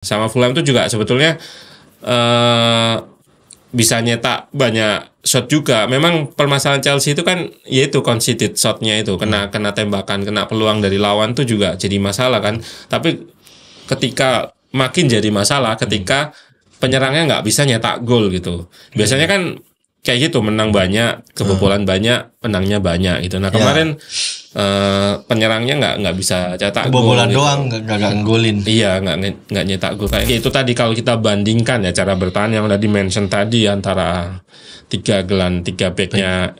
Sama Fulham tuh juga sebetulnya bisa nyetak banyak shot juga. Memang permasalahan Chelsea itu kan yaitu conceded shotnya itu, kena tembakan, kena peluang dari lawan tuh juga jadi masalah kan. Tapi ketika makin jadi masalah ketika penyerangnya nggak bisa nyetak gol gitu. Biasanya kan kayak gitu, menang banyak, kebobolan banyak, menangnya banyak gitu. Nah kemarin penyerangnya nggak bisa cetak gol. Kebobolan gitu. doang, nggak nggolin. Iya, nggak nyetak gol. Kayak itu tadi kalau kita bandingkan ya cara bertahan yang udah dimention tadi antara 3 backnya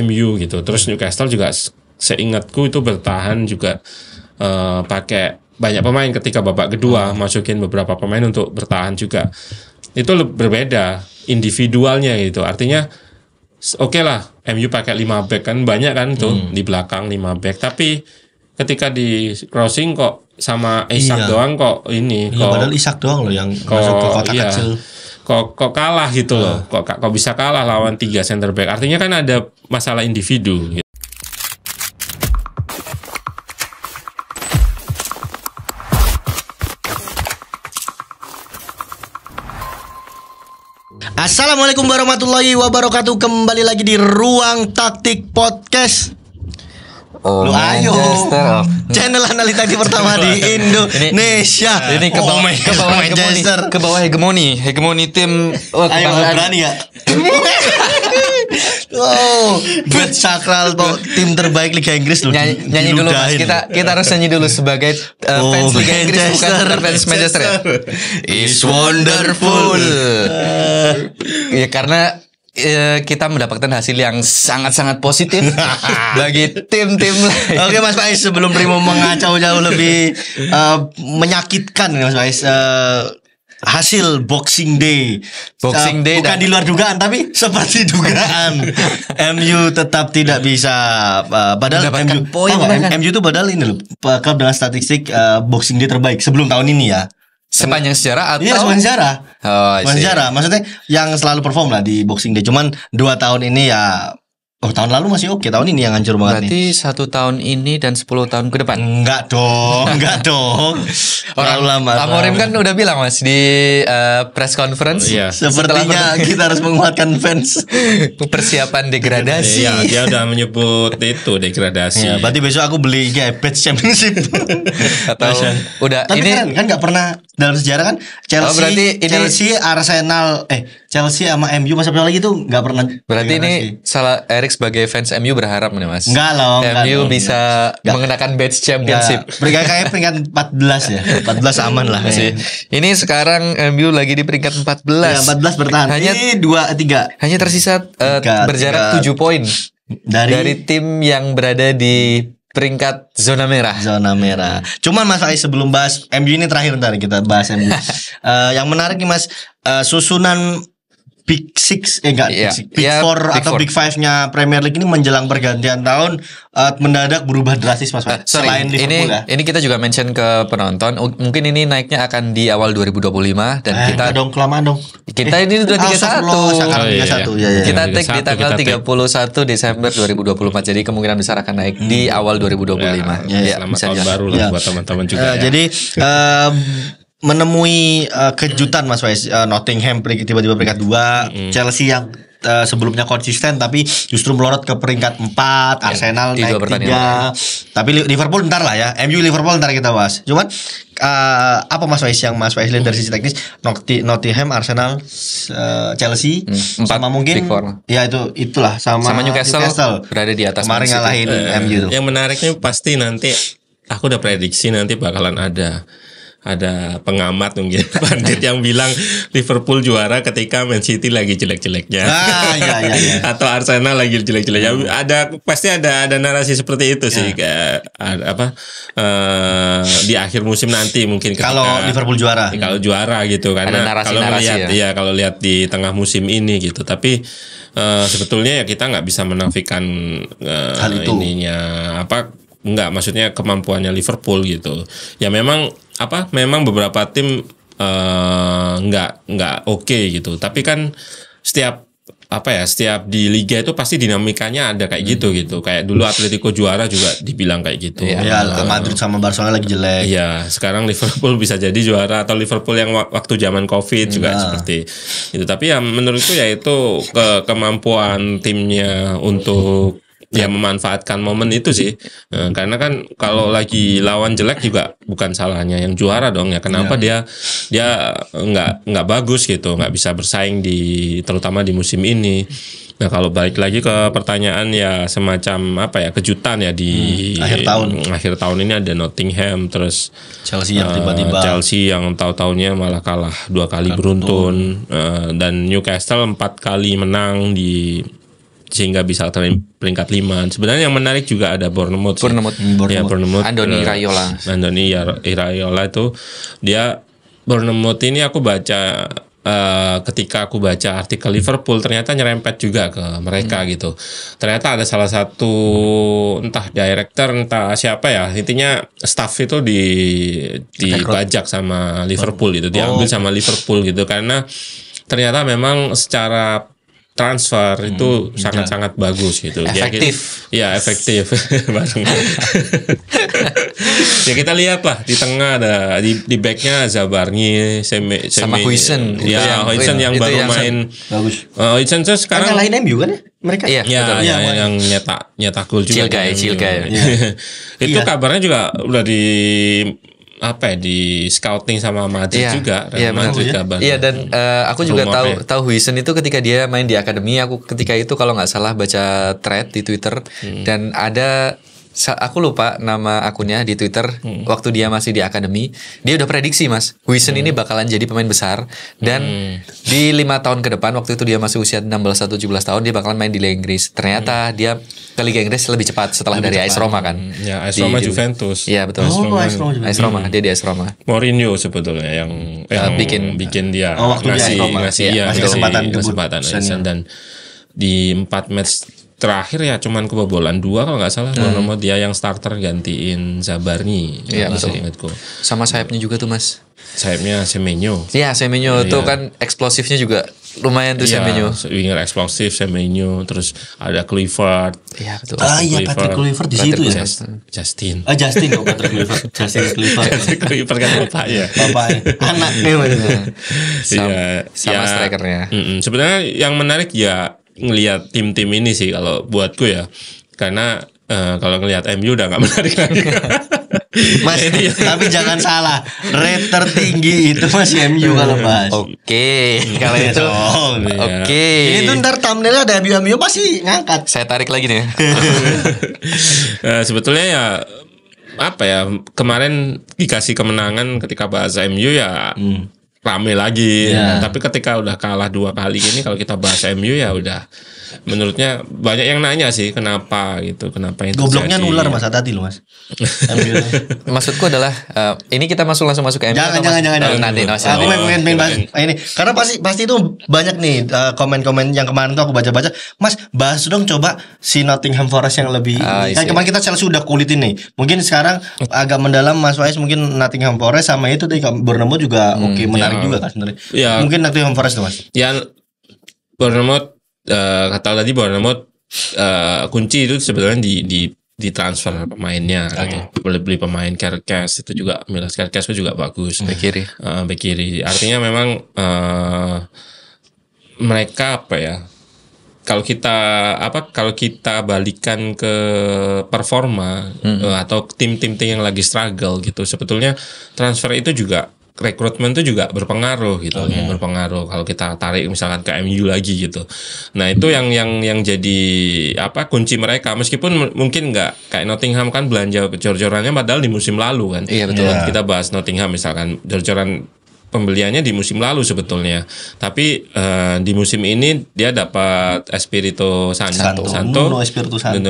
MU gitu. Terus Newcastle juga seingatku itu bertahan juga pakai banyak pemain ketika babak kedua, masukin beberapa pemain untuk bertahan juga. Itu berbeda individualnya gitu. Artinya oke lah MU pakai 5 back kan banyak kan tuh di belakang 5 back, tapi ketika di crossing kok sama Isak doang kok ini kok padahal Isak doang loh yang masuk ke kotak kecil. Kok kalah gitu loh. Kok bisa kalah lawan 3 center back. Artinya kan ada masalah individu gitu. Assalamualaikum warahmatullahi wabarakatuh. Kembali lagi di Ruang Taktik Podcast. Lu ayo channel analitik pertama di Indonesia. Ini ke bawah hegemoni tim. Ayo berani ya. Bet sakral kok tim terbaik Liga Inggris loh. Nyanyi dulu Mas. Kita harus nyanyi dulu sebagai fans Liga Inggris, bukan fans Manchester ya. It's wonderful. Ya karena kita mendapatkan hasil yang sangat-sangat positif bagi tim-tim lain. Oke Mas Faiz, sebelum Primo mengacau jauh lebih menyakitkan Mas Faiz, hasil Boxing Day bukan di luar dugaan tapi seperti dugaan. MU tetap tidak bisa padahal MU itu padahal ini loh klub dengan statistik Boxing Day terbaik sebelum tahun ini ya. Sepanjang sejarah atau? Iya, sepanjang sejarah. Sepanjang sejarah. Maksudnya yang selalu perform lah di Boxing Day. Cuman 2 tahun ini ya. Tahun lalu masih oke. Tahun ini yang hancur banget. Berarti 1 tahun ini dan 10 tahun ke depan. Enggak dong. Terlalu lama. Amorim kan udah bilang Mas di press conference. Iya. Sepertinya kita harus menguatkan fans. Persiapan degradasi. Iya, dia udah menyebut itu degradasi. Ya, berarti besok aku beli badge championship. Atau udah tapi ini kan nggak pernah dalam sejarah kan Chelsea, Arsenal, Chelsea sama MU masa lagi tuh nggak pernah. Berarti ini salah Erik sebagai fans MU berharap nih Mas. Enggak loh. MU bisa mengenakan badge championship. Kayak peringkat 14 ya. 14 aman lah. Ini sekarang MU lagi di peringkat 14. Ya, 14 bertahan. Hanya 2-3. Hanya tersisa berjarak 7 poin dari tim yang berada di peringkat zona merah. Cuman Mas Faiz sebelum bahas MU ini terakhir ntar kita bahas MU. Yang menarik nih Mas, susunan Big Six Big Four atau Big Five-nya Premier League ini menjelang pergantian tahun mendadak berubah drastis Mas. Selain Liverpool ini kita juga mention ke penonton, mungkin ini naiknya akan di awal 2025 dan kita kelamaan dong. Kita ini udah 31. Kita take di tanggal 31 Desember 2024. Jadi kemungkinan besar akan naik di awal 2025. Selamat tahun baru lah buat teman-teman juga. Jadi menemui kejutan Mas Faiz, Nottingham tiba-tiba peringkat 2, Chelsea yang sebelumnya konsisten tapi justru melorot ke peringkat 4, Arsenal naik 3. Tapi Liverpool ntar lah ya, MU Liverpool ntar kita bahas. Cuman apa Mas Faiz yang Mas Faiz lihat dari sisi teknis? Nottingham, Arsenal, Chelsea, sama mungkin ya itulah sama Newcastle berada di atas. Kemarin ngalahin MU. Yang menariknya pasti nanti aku udah prediksi nanti bakalan ada pengamat mungkin pandit yang bilang Liverpool juara ketika Man City lagi jelek-jeleknya. Atau Arsenal lagi jelek-jeleknya. Pasti ada narasi seperti itu sih. Di akhir musim nanti mungkin kalau Liverpool juara. Kalau juara gitu karena kalau lihat di tengah musim ini gitu. Tapi sebetulnya ya kita nggak bisa menafikan hal itu. Enggak, maksudnya kemampuannya Liverpool gitu. Ya memang beberapa tim enggak oke gitu. Tapi kan setiap setiap di liga itu pasti dinamikanya ada kayak gitu. Kayak dulu Atletico juara juga dibilang kayak gitu. Ya, Madrid sama Barcelona lagi jelek. Iya, sekarang Liverpool bisa jadi juara, atau Liverpool yang waktu zaman Covid juga seperti itu. Tapi ya menurutku ya itu kemampuan timnya untuk memanfaatkan momen itu sih. Karena kan kalau lagi lawan jelek juga bukan salahnya yang juara dong ya. Kenapa dia nggak bagus gitu, nggak bisa bersaing terutama di musim ini. Nah, kalau balik lagi ke pertanyaan ya semacam kejutan ya di akhir tahun ini ada Nottingham, terus Chelsea yang tiba-tiba yang tahu-taunya malah kalah 2 kali beruntun, dan Newcastle 4 kali menang sehingga bisa peringkat 5. Sebenarnya yang menarik juga ada Bournemouth. Bournemouth. Andoni Iraola itu dia Bournemouth ini aku baca ketika aku baca artikel Liverpool ternyata nyerempet juga ke mereka gitu. Ternyata ada salah satu entah director entah siapa ya, intinya staff itu dibajak sama Liverpool gitu, diambil sama Liverpool gitu, karena ternyata memang secara transfer itu sangat-sangat bagus gitu. Efektif. Efektif. Ya kita lihat lah di tengah ada di backnya Zabarni, sama Huijsen. Ya, Huijsen yang baru main bagus. Huijsen tuh sekarang lain MU kan ya? Mereka. Yang nyetak gol juga. Cilgai. Itu kabarnya juga udah di scouting sama Madrid juga. Iya, dan aku juga tahu Huijsen itu ketika dia main di akademi. Aku ketika itu kalau nggak salah baca thread di Twitter dan aku lupa nama akunnya di Twitter waktu dia masih di akademi, dia udah prediksi Mas, Huijsen ini bakalan jadi pemain besar dan di 5 tahun ke depan, waktu itu dia masih usia 16 atau 17 tahun, dia bakalan main di Liga Inggris. Ternyata dia ke Liga Inggris lebih cepat setelah dari AS Roma kan. Ya, AS Roma Juventus. Iya betul. AS Roma, dia di AS Roma. Mourinho sebetulnya yang bikin dia ngasih kesempatan dan di 4 match terakhir ya cuman kebobolan 2 kalau nggak salah. Bournemouth dia yang starter gantiin Zabarni. Iya betul. Ingatku. Sama sayapnya juga tuh Mas. Sayapnya Semenyo. Iya Semenyo tuh kan eksplosifnya juga lumayan tuh Semenyo. Winger eksplosif Semenyo, terus ada Kluivert. Iya betul. Patrick Kluivert di situ ya. Justin. Justin kok Patrick Kluivert. Justin Kluivert. Kluivert kan bapaknya. Anaknya sama strikernya. Sebenarnya yang menarik ya ngelihat tim-tim ini sih kalau buatku ya, karena kalau ngelihat MU udah nggak menarik lagi. Mas, tapi jangan salah, rate tertinggi itu masih MU kalau Mas. Oke, kalau itu oke. Ini tuh ntar thumbnailnya ada MU pasti ngangkat. Saya tarik lagi nih. Sebetulnya ya kemarin dikasih kemenangan ketika bahas MU ya. Rame lagi, tapi ketika udah kalah 2 kali ini, kalau kita bahas MU ya udah, menurutnya banyak yang nanya sih kenapa yang gobloknya nular Mas, hati-hati loh Mas. Maksudku adalah ini kita langsung masuk ke MU. Jangan. Nanti aku pengen bahas ini karena pasti itu banyak nih komen-komen yang kemarin tuh aku baca-baca. Mas, bahas dong coba si Nottingham Forest yang lebih kan kemarin kita Chelsea udah kulitin nih. Mungkin sekarang agak mendalam Mas Wais, mungkin Nottingham Forest sama itu tadi Bournemouth juga oke, menarik juga kan sebenarnya. Ya. Mungkin Nottingham Forest tuh Mas. Ya Bournemouth kata tadi Bournemouth kunci itu sebenarnya di transfer pemainnya. Beli pemain Kerkes itu juga, Milas Kerkes itu juga bagus. Bek kiri. Artinya memang mereka kalau kita balikan ke performa atau tim-tim yang lagi struggle gitu, sebetulnya transfer itu juga, rekrutmen itu juga berpengaruh gitu. Berpengaruh kalau kita tarik misalkan ke MU lagi gitu. Nah, itu yang jadi kunci mereka, meskipun mungkin nggak kayak Nottingham kan belanja jor-jorannya padahal di musim lalu kan. Iya betul. Kita bahas Nottingham misalkan jor-joran pembeliannya di musim lalu sebetulnya. Tapi di musim ini dia dapat Espirito Santo, Nuno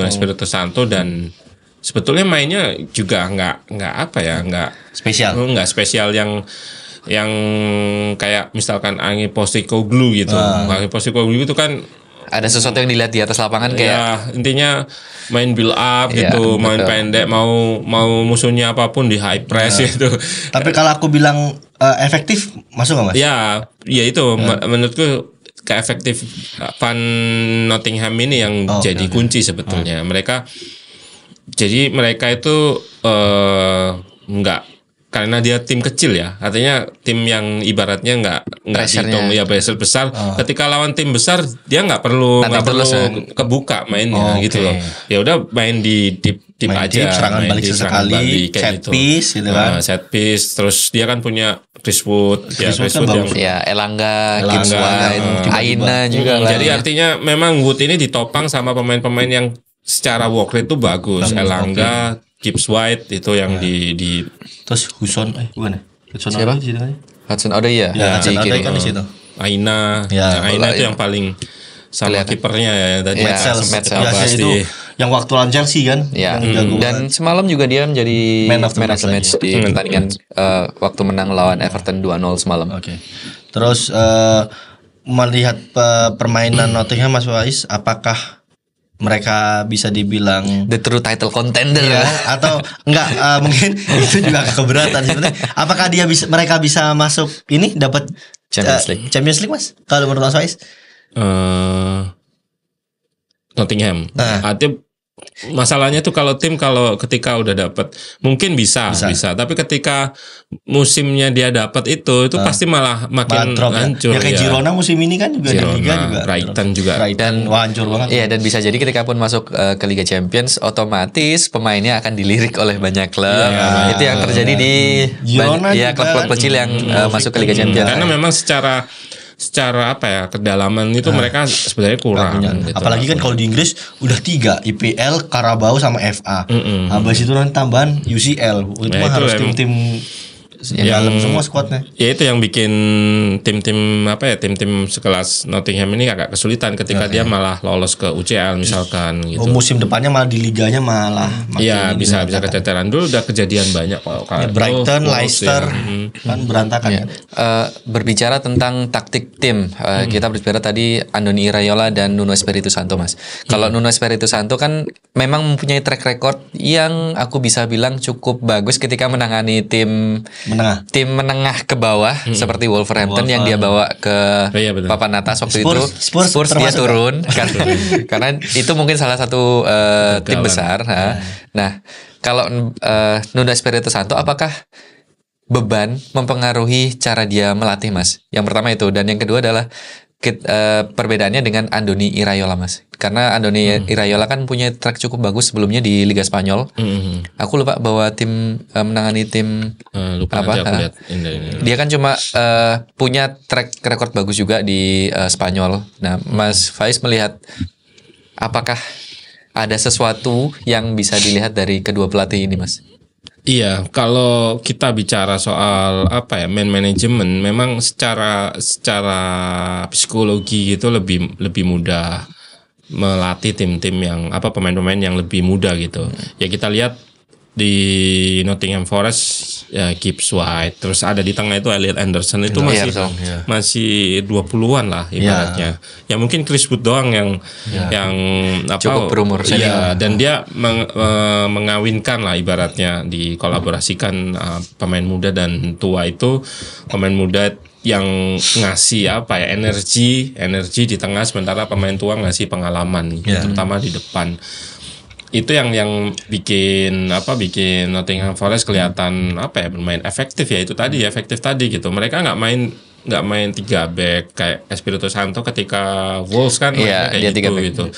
Espirito Santo, dan sebetulnya mainnya juga nggak spesial. Nggak spesial yang kayak misalkan Ange Postecoglou gitu. Ange Postecoglou itu kan ada sesuatu yang dilihat di atas lapangan kayak ya, intinya main build up gitu, main pendek, mau musuhnya apapun di high press gitu. Tapi kalau aku bilang efektif, masuk nggak Mas? Ya itu menurutku keefektifan Nottingham ini yang jadi kunci sebetulnya. Mereka itu nggak, karena dia tim kecil ya, artinya tim yang ibaratnya nggak dihitung ya pressure besar. Ketika lawan tim besar dia nggak perlu kebuka mainnya gitu loh. Ya udah main di deep aja, serangan balik sesekali, set piece gitu kan. Set piece, terus dia kan punya Chris Wood yang Elanga, Gibbs White, Aina juga. Jadi artinya memang Wood ini ditopang sama pemain-pemain yang secara work rate itu bagus. Elanga, Gibbs White itu yang di terus Hudson bukan Hudson siapa? Hudson Odoi ya. Hudson Odoi kan di situ. Aina itu yang paling sama kipernya ya tadi. Metzel itu yang waktu lawan Chelsea kan. Ya. Dan semalam juga dia menjadi man of the match di pertandingan waktu menang lawan Everton 2-0 semalam. Oke. Terus melihat permainan Nottingham Mas Faiz, apakah mereka bisa dibilang the true title contender ya, atau enggak? Mungkin itu juga keberatan sebenarnya. Apakah mereka bisa masuk ini dapat Champions League Mas? Kalau menurut Mas Faiz? Nottingham. Artinya masalahnya tuh kalau ketika udah dapat mungkin bisa, tapi ketika musimnya dia dapat itu pasti malah makin hancur. Ya kayak Girona musim ini kan juga di Liga juga. Brighton juga. Dan hancur banget. Iya, dan bisa jadi ketika pun masuk ke Liga Champions otomatis pemainnya akan dilirik oleh banyak klub. Itu yang terjadi di klub-klub kecil yang masuk ke Liga Champions. Karena memang secara kedalaman itu mereka sebenarnya kurang gitu. Apalagi kan kalau di Inggris udah 3 IPL, Carabao sama FA. Habis itu nanti tambahan UCL. Itu mah harus tim-tim dalam semua skuadnya. Ya itu yang bikin tim-tim sekelas Nottingham ini agak kesulitan ketika dia malah lolos ke UCL misalkan gitu. Musim depannya malah di liganya malah bisa keteteran. Dulu udah kejadian banyak Brighton, Leicester kan berantakan. Berbicara tentang taktik tim, kita berbicara tadi Andoni Iraola dan Nuno Espirito Santo Mas. Kalau Nuno Espirito Santo kan memang mempunyai track record yang aku bisa bilang cukup bagus ketika menangani tim menengah ke bawah seperti Wolverhampton yang dia bawa ke papan atas waktu itu. Spurs dia turun karena itu mungkin salah satu tim besar. Nah, kalau Nuno Espirito Santo apakah beban mempengaruhi cara dia melatih Mas? Yang pertama itu, dan yang kedua adalah perbedaannya dengan Andoni Iraola Mas. Karena Andoni Iraola kan punya track cukup bagus sebelumnya di Liga Spanyol. Aku lupa bahwa menangani tim dia kan cuma punya track record bagus juga di Spanyol. Nah, Mas Faiz melihat apakah ada sesuatu yang bisa dilihat dari kedua pelatih ini Mas? Iya, kalau kita bicara soal man management, memang secara psikologi itu lebih mudah melatih tim-tim yang pemain-pemain yang lebih muda gitu. Ya kita lihat di Nottingham Forest ya Gibbs White, terus ada di tengah itu Elliot Anderson itu masih 20-an lah ibaratnya. Ya mungkin Chris Wood doang yang cukup berumur senior. Dan dia mengawinkan lah ibaratnya, dikolaborasikan pemain muda dan tua itu. Pemain muda yang ngasih energi di tengah, sementara pemain tua ngasih pengalaman terutama di depan. Itu yang bikin Nottingham Forest kelihatan bermain efektif efektif tadi gitu. Mereka nggak main 3 back kayak Espirito Santo ketika Wolves kan kayak gitu.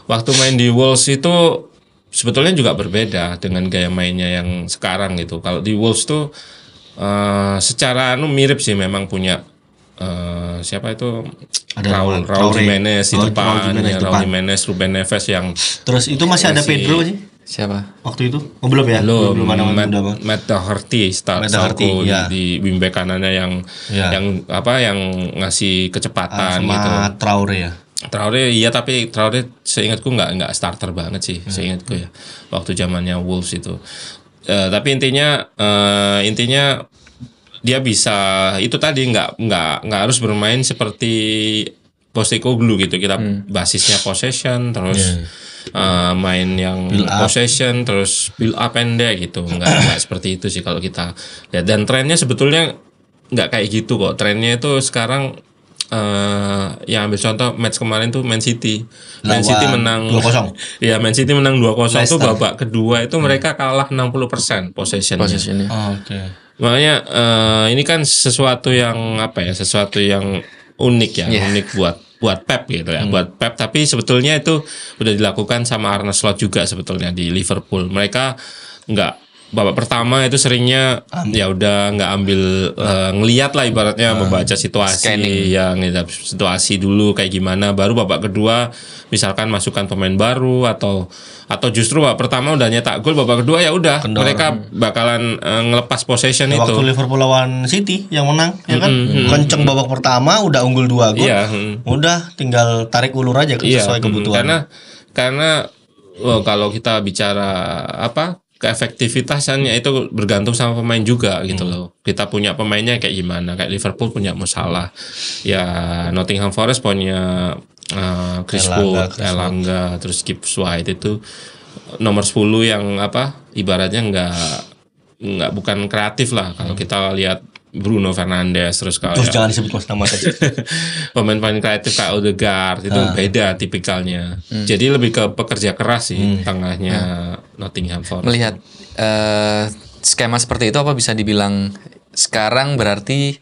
Waktu main di Wolves itu sebetulnya juga berbeda dengan gaya mainnya yang sekarang gitu. Kalau di Wolves tuh secara mirip sih, memang punya siapa itu Raul Jimenez di depan, Raul Jimenez, Ruben Neves yang terus itu masih ada Pedro sih. Siapa? Waktu itu? Belum ya? Belum Matt Doherty di wingback kanannya yang ngasih kecepatan sama gitu. Traore iya, tapi Traore seingatku nggak starter banget sih, seingatku ya waktu zamannya Wolves itu. Tapi intinya dia bisa itu tadi nggak harus bermain seperti Postecoglou gitu. Kita basisnya possession terus main yang possession terus build up pendek gitu. Nggak seperti itu sih kalau kita lihat. Dan trennya sebetulnya nggak kayak gitu kok. Trennya itu sekarang yang ambil contoh match kemarin tuh Man City. Man Lawan City menang 2-0. Iya, Man City menang 2-0 tuh Leicester. babak kedua itu mereka kalah 60% possessionnya. Posisinya. Oke. Makanya ini kan sesuatu yang apa ya? Sesuatu yang unik ya, unik buat Pep gitu ya, buat Pep. Tapi sebetulnya itu udah dilakukan sama Arne Slot juga sebetulnya di Liverpool. Mereka nggak babak pertama itu seringnya ya udah nggak ambil ngelihat lah ibaratnya membaca situasi Scanning. yang situasi dulu kayak gimana, baru babak kedua misalkan masukkan pemain baru atau justru babak pertama udah nyetak gol, babak kedua ya udah mereka bakalan ngelepas possession itu. Waktu Liverpool lawan City yang menang ya kan, kenceng babak pertama udah unggul 2 gol. Iya, Udah tinggal tarik ulur aja sesuai kebutuhan. Karena kalau kita bicara keefektivitasannya itu bergantung sama pemain juga gitu loh. Kita punya pemainnya kayak gimana? Kayak Liverpool punya Mo Salah. Ya Nottingham Forest punya Chris Wood, Elanga, terus Gibbs White itu nomor 10 yang ibaratnya nggak bukan kreatif lah kalau kita lihat Bruno Fernandes terus kalau Jangan disebut mas nama saja. pemain-pemain kreatif kayak Odegaard itu beda tipikalnya. Jadi lebih ke pekerja keras sih tengahnya Nottingham Forest. Melihat skema seperti itu apa bisa dibilang sekarang berarti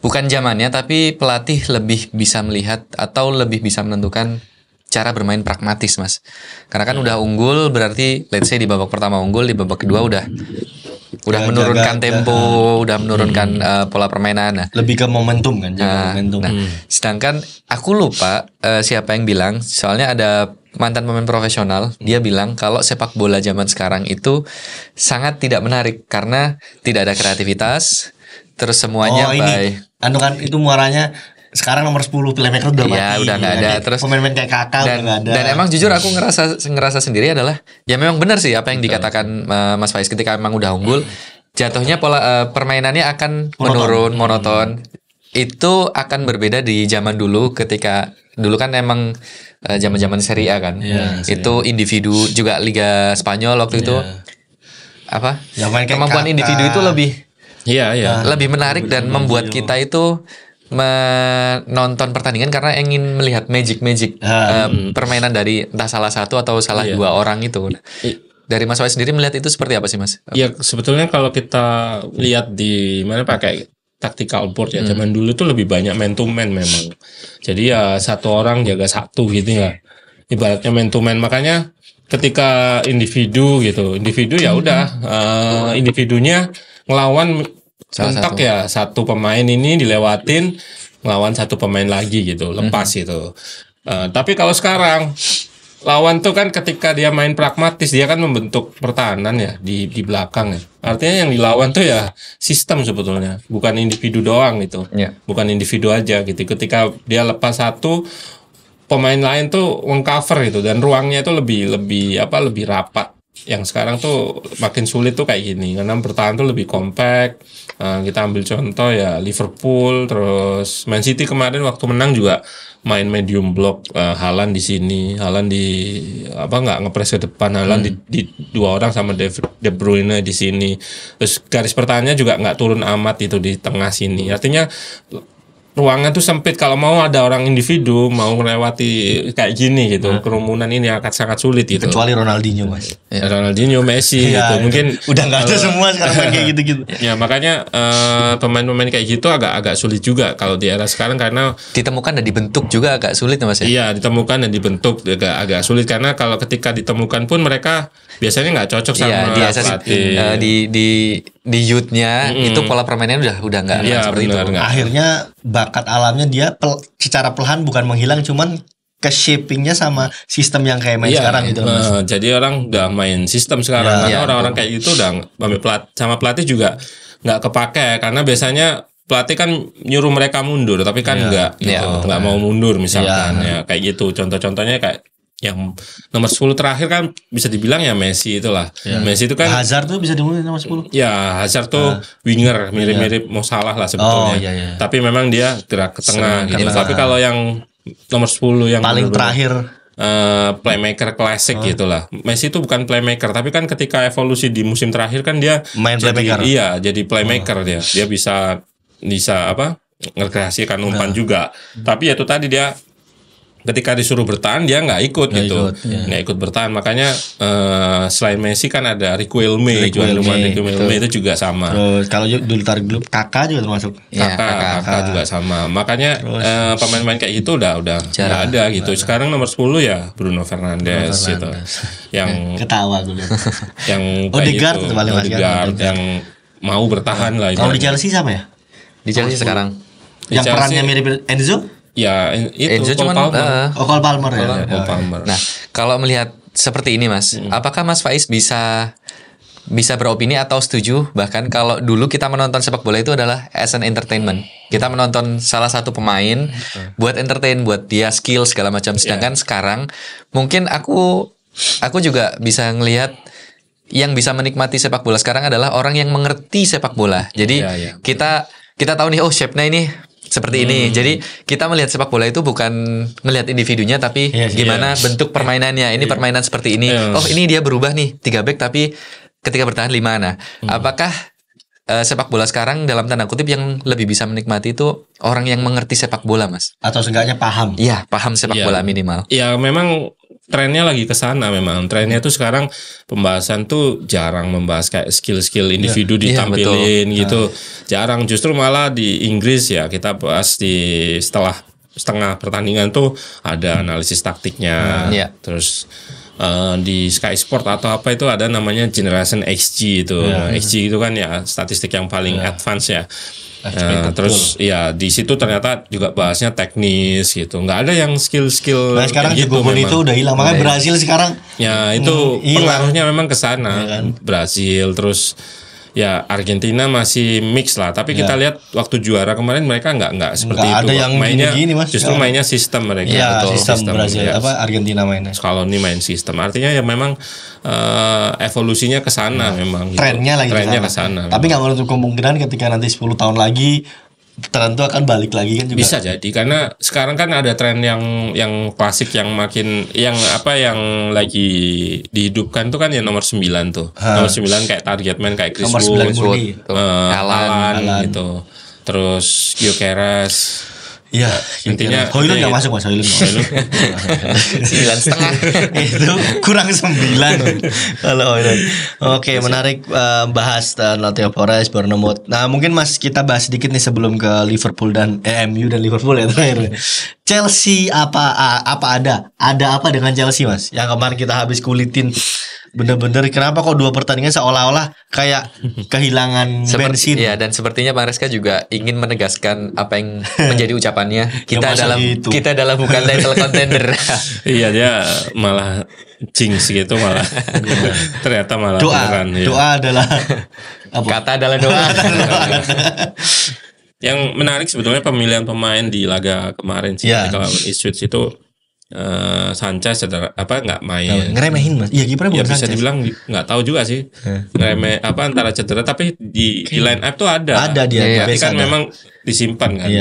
bukan zamannya, tapi pelatih lebih bisa melihat atau lebih bisa menentukan cara bermain pragmatis, Mas. Karena kan udah unggul, berarti let's say di babak pertama unggul, di babak kedua udah menurunkan tempo, udah menurunkan pola permainan. Nah, Lebih ke momentum kan, jaga momentum. sedangkan aku lupa siapa yang bilang, soalnya ada mantan pemain profesional, dia bilang kalau sepak bola zaman sekarang itu sangat tidak menarik karena tidak ada kreativitas, terus semuanya anu kan itu muaranya sekarang nomor 10 playmaker udah mati. Iya, udah nggak ada. Terus pemain-pemain kayak Kakak udah nggak ada. Dan emang jujur aku ngerasa sendiri adalah ya memang benar sih apa yang dikatakan Mas Faiz, ketika emang udah unggul, jatuhnya pola permainannya akan menurun, monoton. Itu akan berbeda di zaman dulu, ketika dulu kan emang zaman-zaman Serie A kan. Itu individu, juga Liga Spanyol waktu itu Ya, main kayak kemampuan Kakak. individu itu Iya. lebih menarik dan membuat kita itu menonton pertandingan karena ingin melihat magic permainan dari entah salah satu atau salah dua orang itu. Dari Mas Wai sendiri melihat itu seperti apa sih, Mas? Ya sebetulnya kalau kita lihat di mana pakai tactical board ya, zaman dulu tuh lebih banyak man to man memang. Jadi ya satu orang jaga satu gitu ya. Ibaratnya man to man, makanya ketika individu ya udah individunya ngelawan mentok ya satu pemain ini dilewatin, ngelawan satu pemain lagi gitu, lepas gitu. Tapi kalau sekarang lawan tuh kan ketika dia main pragmatis, dia kan membentuk pertahanan ya di belakang ya. Artinya yang dilawan tuh ya sistem sebetulnya, bukan individu doang gitu. Bukan individu aja gitu. Ketika dia lepas satu, pemain lain tuh mengcover gitu, dan ruangnya itu lebih rapat. Yang sekarang tuh makin sulit tuh kayak gini, karena bertahan tuh lebih compact. Kita ambil contoh ya Liverpool, terus Man City kemarin waktu menang juga main medium block. Haaland di sini, Haaland nggak ngepres ke depan, Haaland di dua orang sama De Bruyne di sini. Terus garis pertahanannya juga nggak turun amat itu di tengah sini. Artinya ruangan tuh sempit, kalau mau ada orang individu mau melewati kayak gini gitu, kerumunan ini akan sangat sulit gitu. Kecuali Ronaldinho, Mas. Ronaldinho, Messi gitu. Mungkin udah nggak ada semua sekarang kayak gitu-gitu. Ya makanya pemain-pemain kayak gitu agak sulit juga kalau di era sekarang, karena ditemukan dan dibentuk juga agak sulit, Mas ya. Iya, ditemukan dan dibentuk agak sulit, karena kalau ketika ditemukan pun mereka biasanya nggak cocok sama pelatih. Di youth-nya itu pola permainannya udah nggak seperti itu. Akhirnya bakat alamnya dia secara perlahan bukan menghilang, cuman ke shapingnya sama sistem yang kayak main sekarang gitu. Jadi orang udah main sistem sekarang, karena orang-orang kayak gitu udah sama pelatih juga nggak kepake, karena biasanya pelatih kan nyuruh mereka mundur, tapi kan nggak mau mundur misalkan ya kayak gitu. Contoh-contohnya kayak yang nomor 10 terakhir kan bisa dibilang ya Messi itulah. Messi itu kan Hazard tuh bisa dimulai nomor 10. Ya, Hazard tuh winger, mirip-mirip Mo Salah lah sebetulnya. Tapi memang dia gerak ke tengah gitu. Tapi kalau yang nomor 10 yang paling terakhir playmaker klasik gitulah. Messi itu bukan playmaker, tapi kan ketika evolusi di musim terakhir kan dia main playmaker. Iya, jadi playmaker dia. Dia bisa ngereaksikan umpan juga. Tapi itu tadi dia ketika disuruh bertahan dia nggak ikut gitu, nggak ikut bertahan. Makanya selain Messi kan ada Riquelme itu juga sama. Terus kalau dulu tarik dulu Kakak juga termasuk. Kakak juga sama. Makanya pemain-pemain kayak gitu udah nggak ada gitu. Sekarang nomor 10 ya Bruno Fernandes gitu. Yang ketawa gue. Yang Odegaard gitu, Odegaard yang mau bertahan lah. Kalau di Chelsea sama ya? Di Chelsea sekarang. Yang perannya mirip Enzo? Ya itu Enzo Cole Palmer. Cole Palmer ya. Cole Palmer. Nah, kalau melihat seperti ini Mas, apakah Mas Faiz bisa beropini atau setuju bahkan kalau dulu kita menonton sepak bola itu adalah as an entertainment. Kita menonton salah satu pemain buat entertain, buat dia skill segala macam. Sedangkan sekarang mungkin aku juga bisa ngelihat yang bisa menikmati sepak bola sekarang adalah orang yang mengerti sepak bola. Jadi kita tahu nih, oh shape-nya ini seperti ini. Jadi kita melihat sepak bola itu bukan melihat individunya tapi gimana bentuk permainannya. Ini permainan seperti ini. Oh, ini dia berubah nih 3 back tapi ketika bertahan 5. Nah, apakah sepak bola sekarang dalam tanda kutip yang lebih bisa menikmati itu orang yang mengerti sepak bola, Mas? Atau seenggaknya paham? Iya, paham sepak bola minimal. Ya, memang trennya lagi ke sana memang. Trennya tuh sekarang pembahasan tuh jarang membahas kayak skill-skill individu ditampilin gitu. Jarang, justru malah di Inggris ya kita bahas di setelah setengah pertandingan tuh ada analisis taktiknya. Terus di Sky Sport atau apa itu ada namanya Generation XG itu. XG itu kan ya statistik yang paling advance ya. Terus ya di situ ternyata juga bahasnya teknis gitu, nggak ada yang skill-skill. Nah sekarang gitu, itu udah hilang, makanya Brazil sekarang ya itu pengaruhnya memang ke sana. Brazil terus ya Argentina masih mix lah, tapi kita lihat waktu juara kemarin mereka nggak seperti itu. Ada yang mainnya gini, Mas. Justru mainnya sistem mereka. Iya, sistem Brazil Argentina mainnya. Scaloni main sistem. Artinya ya memang evolusinya ke sana memang. Trennya gitu. lagi ke sana. Tapi nggak menutup kemungkinan ketika nanti 10 tahun lagi tren itu akan balik lagi kan juga. Bisa jadi karena sekarang kan ada tren yang klasik yang makin yang lagi dihidupkan tuh kan ya nomor 9 tuh. Nomor 9 kayak target man kayak Chris Wood, Alan gitu. Terus Gyökeres. Iya, intinya Højlund nggak masuk Mas. Højlund 9,5 itu kurang 9 kalau Højlund. Oke, menarik bahas Nottingham Forest, Bournemouth. Nah mungkin Mas kita bahas sedikit nih sebelum ke Liverpool dan MU dan Liverpool ya terakhir. Chelsea apa ada apa dengan Chelsea Mas? Yang kemarin kita habis kulitin bener-bener kenapa kok 2 pertandingan seolah-olah kayak kehilangan bensin. Iya, dan sepertinya Bang Reska juga ingin menegaskan apa yang menjadi ucapannya. Kita adalah bukan title contender. Iya, dia malah jinx gitu malah. Ternyata malah doa adalah kata adalah doa. Yang menarik sebetulnya pemilihan pemain di laga kemarin sih. Kalau Ipswich itu Sanchez nggak main, ngeremehin Mas. Iya kipernya bukan bisa Sanchez. dibilang nggak tahu juga sih ngeremeh antara cedera tapi di line up tuh ada dia tapi kan memang disimpan kan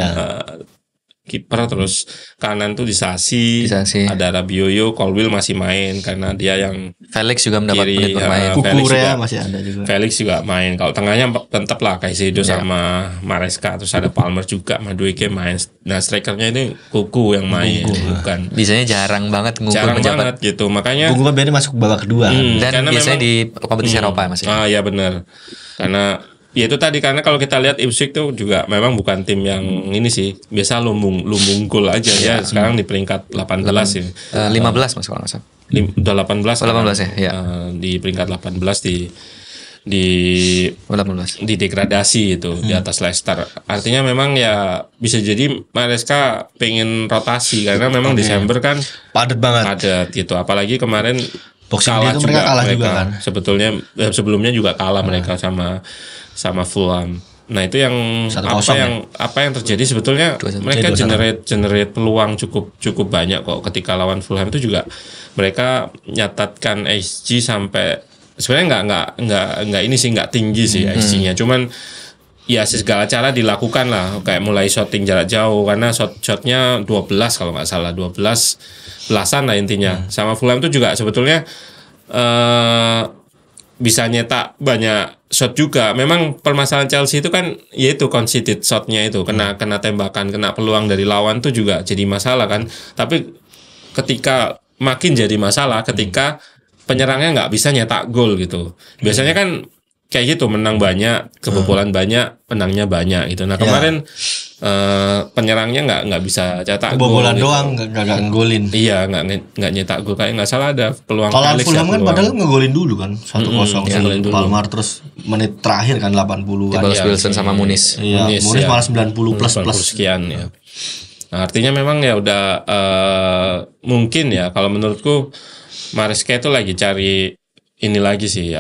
kiper. Terus kanan tuh Disasi. Ada Rabiot, Colwill masih main karena dia yang Felix juga mendapat menit bermain. Kukurea masih ada juga. Felix juga main. Kalau tengahnya tetap lah Caicedo sama Maresca. Terus ada Palmer juga, Madueke main. Nah strikernya ini Kuku yang main, bukan. Biasanya jarang banget jarang banget gitu. Makanya Kuku kan biasanya masuk babak kedua. Dan biasanya di kompetisi Eropa Mas. Ya benar. Karena ya itu tadi, karena kalau kita lihat Ipswich tuh juga memang bukan tim yang ini sih, biasa lumbung gol aja ya. Sekarang di peringkat 18 ya. 15 Mas kalau nggak salah. Udah 18. 18 ya. Di peringkat 18 di degradasi itu di atas Leicester. Artinya memang ya bisa jadi Maresca pengen rotasi karena memang Desember kan padat banget. Padat gitu. Apalagi kemarin kalah juga kan. Sebetulnya sebelumnya juga kalah mereka sama Fulham. Nah itu yang apa yang terjadi sebetulnya mereka generate peluang cukup banyak kok ketika lawan Fulham. Itu juga mereka nyatatkan XG sampai sebenarnya nggak ini sih, nggak tinggi sih XG-nya. Cuman ya segala cara dilakukan lah, kayak mulai shooting jarak jauh karena shotnya 12 kalau nggak salah, 12 belasan lah intinya. Sama Fulham itu juga sebetulnya bisa nyetak banyak shot juga. Memang permasalahan Chelsea itu kan yaitu conceded shotnya itu kena tembakan, kena peluang dari lawan tuh juga jadi masalah kan. Tapi ketika makin jadi masalah ketika penyerangnya nggak bisa nyetak gol gitu. Biasanya kan kayak gitu, menang banyak, kebobolan banyak, menangnya banyak gitu. Nah kemarin penyerangnya nggak bisa cetak gol. Kebobolan gitu. doang, nggak nggolin. Iya, nggak nyetak gol, kayak nggak salah ada peluang. Kalau Alex Fulham kan peluang. padahal ngegolin dulu kan 1-0 ngegolin dulu. Palmer, terus menit terakhir kan 80-an. Balas Wilson sama Muniz. Iya, Muniz ya. malah 90 plus 90 sekian ya. Nah, artinya memang ya udah mungkin ya kalau menurutku Maresca itu lagi cari ini lagi sih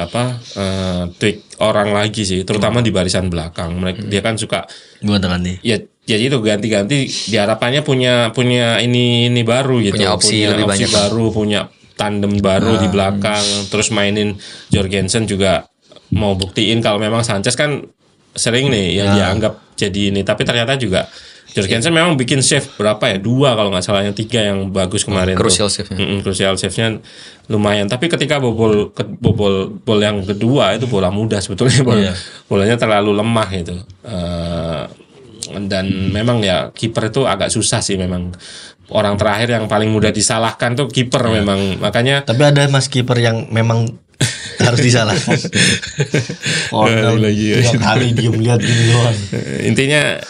tweak orang lagi sih, terutama di barisan belakang. Dia kan suka Gua tekan nih. ya jadi itu ganti-ganti, diharapkannya punya ini baru gitu, Punya opsi lebih banyak baru, punya tandem baru di belakang, terus mainin Jorgensen juga mau buktiin kalau memang Sanchez kan sering nih yang dianggap jadi ini, tapi ternyata juga Jorgensen memang bikin save berapa ya, 2 kalau nggak salahnya, 3 yang bagus kemarin. Crucial save-nya. Crucial save-nya lumayan. Tapi ketika bobol yang kedua itu bola mudah sebetulnya, bolanya terlalu lemah gitu. Dan memang ya kiper itu agak susah sih memang. Orang terakhir yang paling mudah disalahkan tuh kiper memang, makanya. Tapi ada mas kiper yang memang harus disalahkan. Lagi. 3 kali diem lihat gini doang.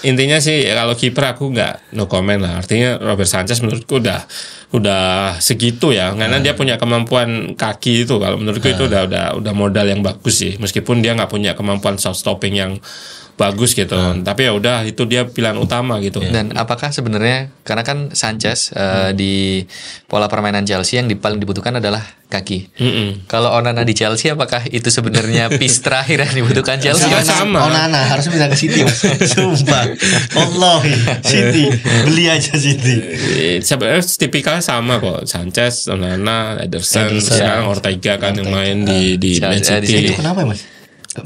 Intinya sih kalau kiper aku nggak no comment lah. Artinya Robert Sanchez menurutku udah segitu ya, karena dia punya kemampuan kaki itu. Kalau menurutku itu udah modal yang bagus sih, meskipun dia nggak punya kemampuan shot stopping yang bagus gitu. Tapi ya udah, itu dia pilihan utama gitu. Dan apakah sebenarnya karena kan Sanchez di pola permainan Chelsea yang paling dibutuhkan adalah kaki. Kalau Onana di Chelsea, apakah itu sebenarnya piece terakhir yang dibutuhkan Chelsea? Sama. Onana harusnya bisa ke City. Sumpah. Allah, City. Beli aja City. Sebenarnya tipikalnya sama kok. Sanchez, Onana, Ederson, sekarang Ortega kan yang main di Man City. Itu kenapa ya mas?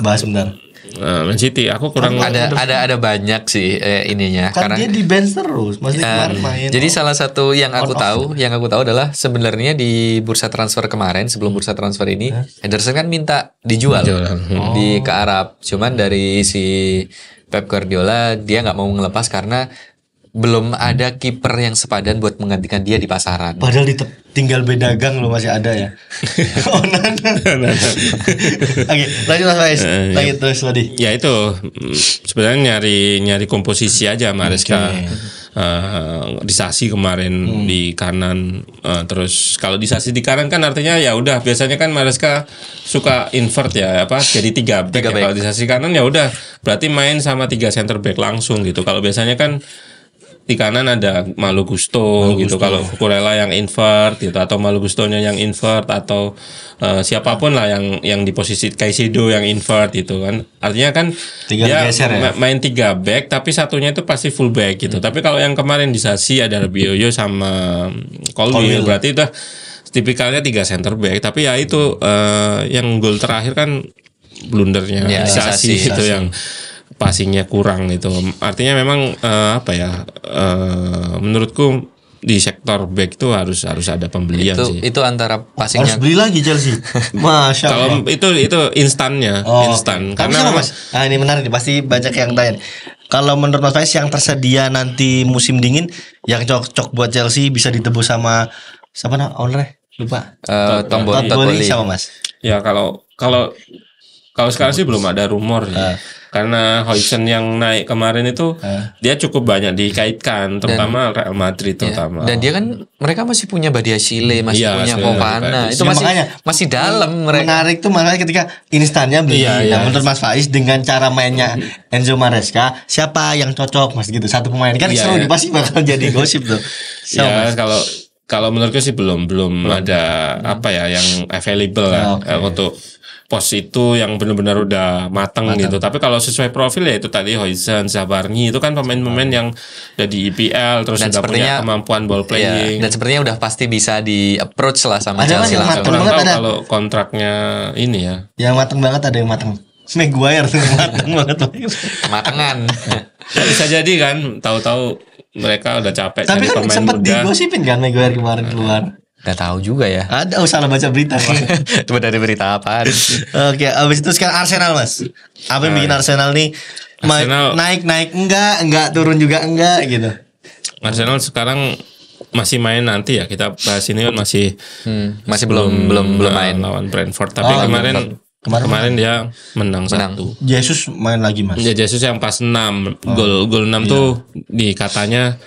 Bahas bentar. Man City aku kurang ada banyak sih ininya, Kan karena dia di bench terus, masih kemarin main. jadi salah satu yang aku tahu adalah sebenarnya di bursa transfer kemarin, sebelum bursa transfer ini Ederson kan minta dijual ke Arab, cuman dari si Pep Guardiola dia nggak mau ngelepas karena belum ada kiper yang sepadan buat menggantikan dia di pasaran. Padahal tinggal beda gang loh, masih ada ya. Oke, lanjut Mas Faiz. Lanjut terus tadi. Ya itu sebenarnya nyari komposisi aja Maresca. Disasi kemarin di kanan, terus kalau disasi di kanan kan artinya ya udah, biasanya kan Maresca suka invert ya, jadi 3 back. Kalau disasi kanan ya udah berarti main sama 3 center back langsung gitu. Kalau biasanya kan di kanan ada Malo Gusto gitu, kalau Cucurella yang invert gitu, atau Malo Gustonya yang invert, atau siapapun lah yang di posisi Caicedo yang invert gitu kan. Artinya kan dia main 3 back tapi satunya itu pasti full back gitu. Tapi kalau yang kemarin di Sasi ada Rabiot sama Colwill, berarti itu tipikalnya 3 center back. Tapi ya itu yang gol terakhir kan blundernya Sasi itu yang passingnya kurang itu. Artinya memang menurutku di sektor back itu harus ada pembelian sih. Itu antara passingnya. Harus beli lagi Chelsea. Masya Allah. Kalau itu instannya, instan. Karena sama, Mas. Nah, ini menarik nih, pasti banyak yang tanya. Kalau menurut Mas Faiz yang tersedia nanti musim dingin yang cocok buat Chelsea bisa ditebus sama siapa ownernya? Lupa. Tomboli sama Mas. Ya kalau sekarang sih belum ada rumor ya. Karena Huijsen yang naik kemarin itu dia cukup banyak dikaitkan, terutama Real Madrid terutama. Dan dia kan mereka masih punya Badiashile, masih punya Fofana. Itu masih dalam mereka. Menarik tuh makanya ketika instannya beli. Nah, menurut Mas Faiz dengan cara mainnya Enzo Maresca, siapa yang cocok Mas gitu? Satu pemain kan seru pasti bakal jadi gosip tuh. Ya kalau menurutku sih belum ada yang available untuk pos itu yang benar-benar udah matang gitu. Tapi kalau sesuai profil ya itu tadi Huijsen, Zabarni itu kan pemain-pemain yang udah di IPL terus sudah punya kemampuan ball playing. Dan sepertinya udah pasti bisa di approach lah sama Chelsea langsung. Kurang tahu kalau kontraknya ini ya. Yang matang banget ada yang matang. Maguire tuh matang banget. Matangan. Bisa jadi kan, tahu-tahu mereka udah capek. Tapi kan pemain sempat muda. digosipin kan Maguire kemarin keluar. Nggak tahu juga ya. Ada salah baca berita. Coba dari berita apaan? Oke, abis itu sekarang Arsenal Mas. Apa yang bikin Arsenal nih naik enggak turun juga enggak gitu. Arsenal sekarang masih main nanti ya, kita bahas ini kan masih belum main lawan Brentford, tapi kemarin dia menang 1. Jesus main lagi Mas. Ya Jesus yang pas 6 gol 6 tuh dikatanya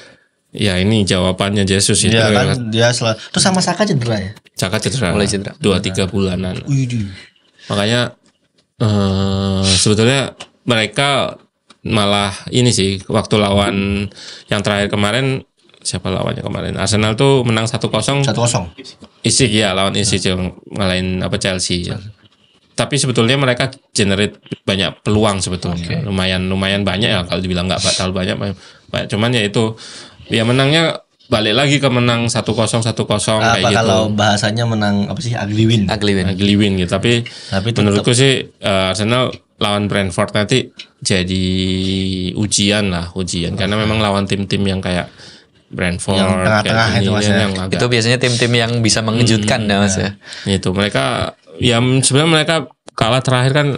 ya ini jawabannya Jesus itu. Iya kan dia terus sama Saka cedera ya. Saka cedera. Mulai cedera. 2-3 bulanan. Widih. Makanya sebetulnya mereka malah ini sih waktu lawan yang terakhir kemarin, siapa lawannya kemarin? Arsenal tuh menang 1-0. Isik ya, lawan Isik yang ngalahin Chelsea. Tapi sebetulnya mereka generate banyak peluang sebetulnya. Lumayan banyak ya, kalau dibilang nggak terlalu banyak. Cuman ya itu ya menangnya balik lagi ke menang 1-0 kayak gitu. Kalau bahasanya menang ugly win gitu. Tapi menurutku sih Arsenal lawan Brentford nanti jadi ujian karena memang lawan tim-tim yang kayak Brentford yang tengah-tengah itu Mas ya. Itu biasanya tim-tim yang bisa mengejutkan ya Mas ya. Itu mereka ya sebenarnya mereka kalah terakhir kan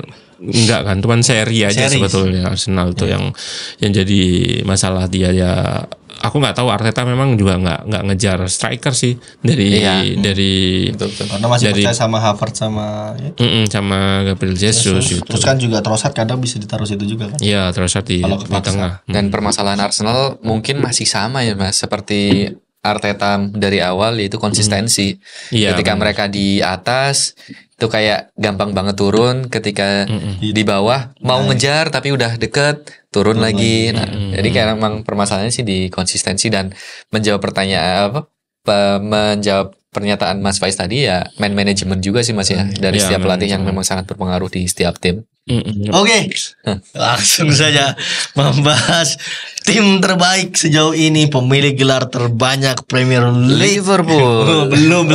enggak kan, cuman seri aja sebetulnya Arsenal itu yang jadi masalah dia ya. Aku nggak tahu, Arteta memang juga nggak ngejar striker sih dari betul. Karena masih percaya sama Havertz sama Gabriel Jesus gitu. Terus kan juga Trossard kadang bisa ditaruh situ juga kan. Iya, Trossard di tengah. Dan permasalahan Arsenal mungkin masih sama ya Mas, seperti Arteta dari awal, yaitu konsistensi. Ketika mereka di atas itu kayak gampang banget turun, ketika di bawah mau ngejar tapi udah deket turun lagi. Jadi kayak memang permasalahannya sih di konsistensi. Dan menjawab menjawab pernyataan Mas Faiz tadi ya, man management juga sih Mas ya, dari setiap pelatih yang memang sangat berpengaruh di setiap tim. Oke, langsung saja membahas tim terbaik sejauh ini, pemilik gelar terbanyak Premier League. Liverpool. belum.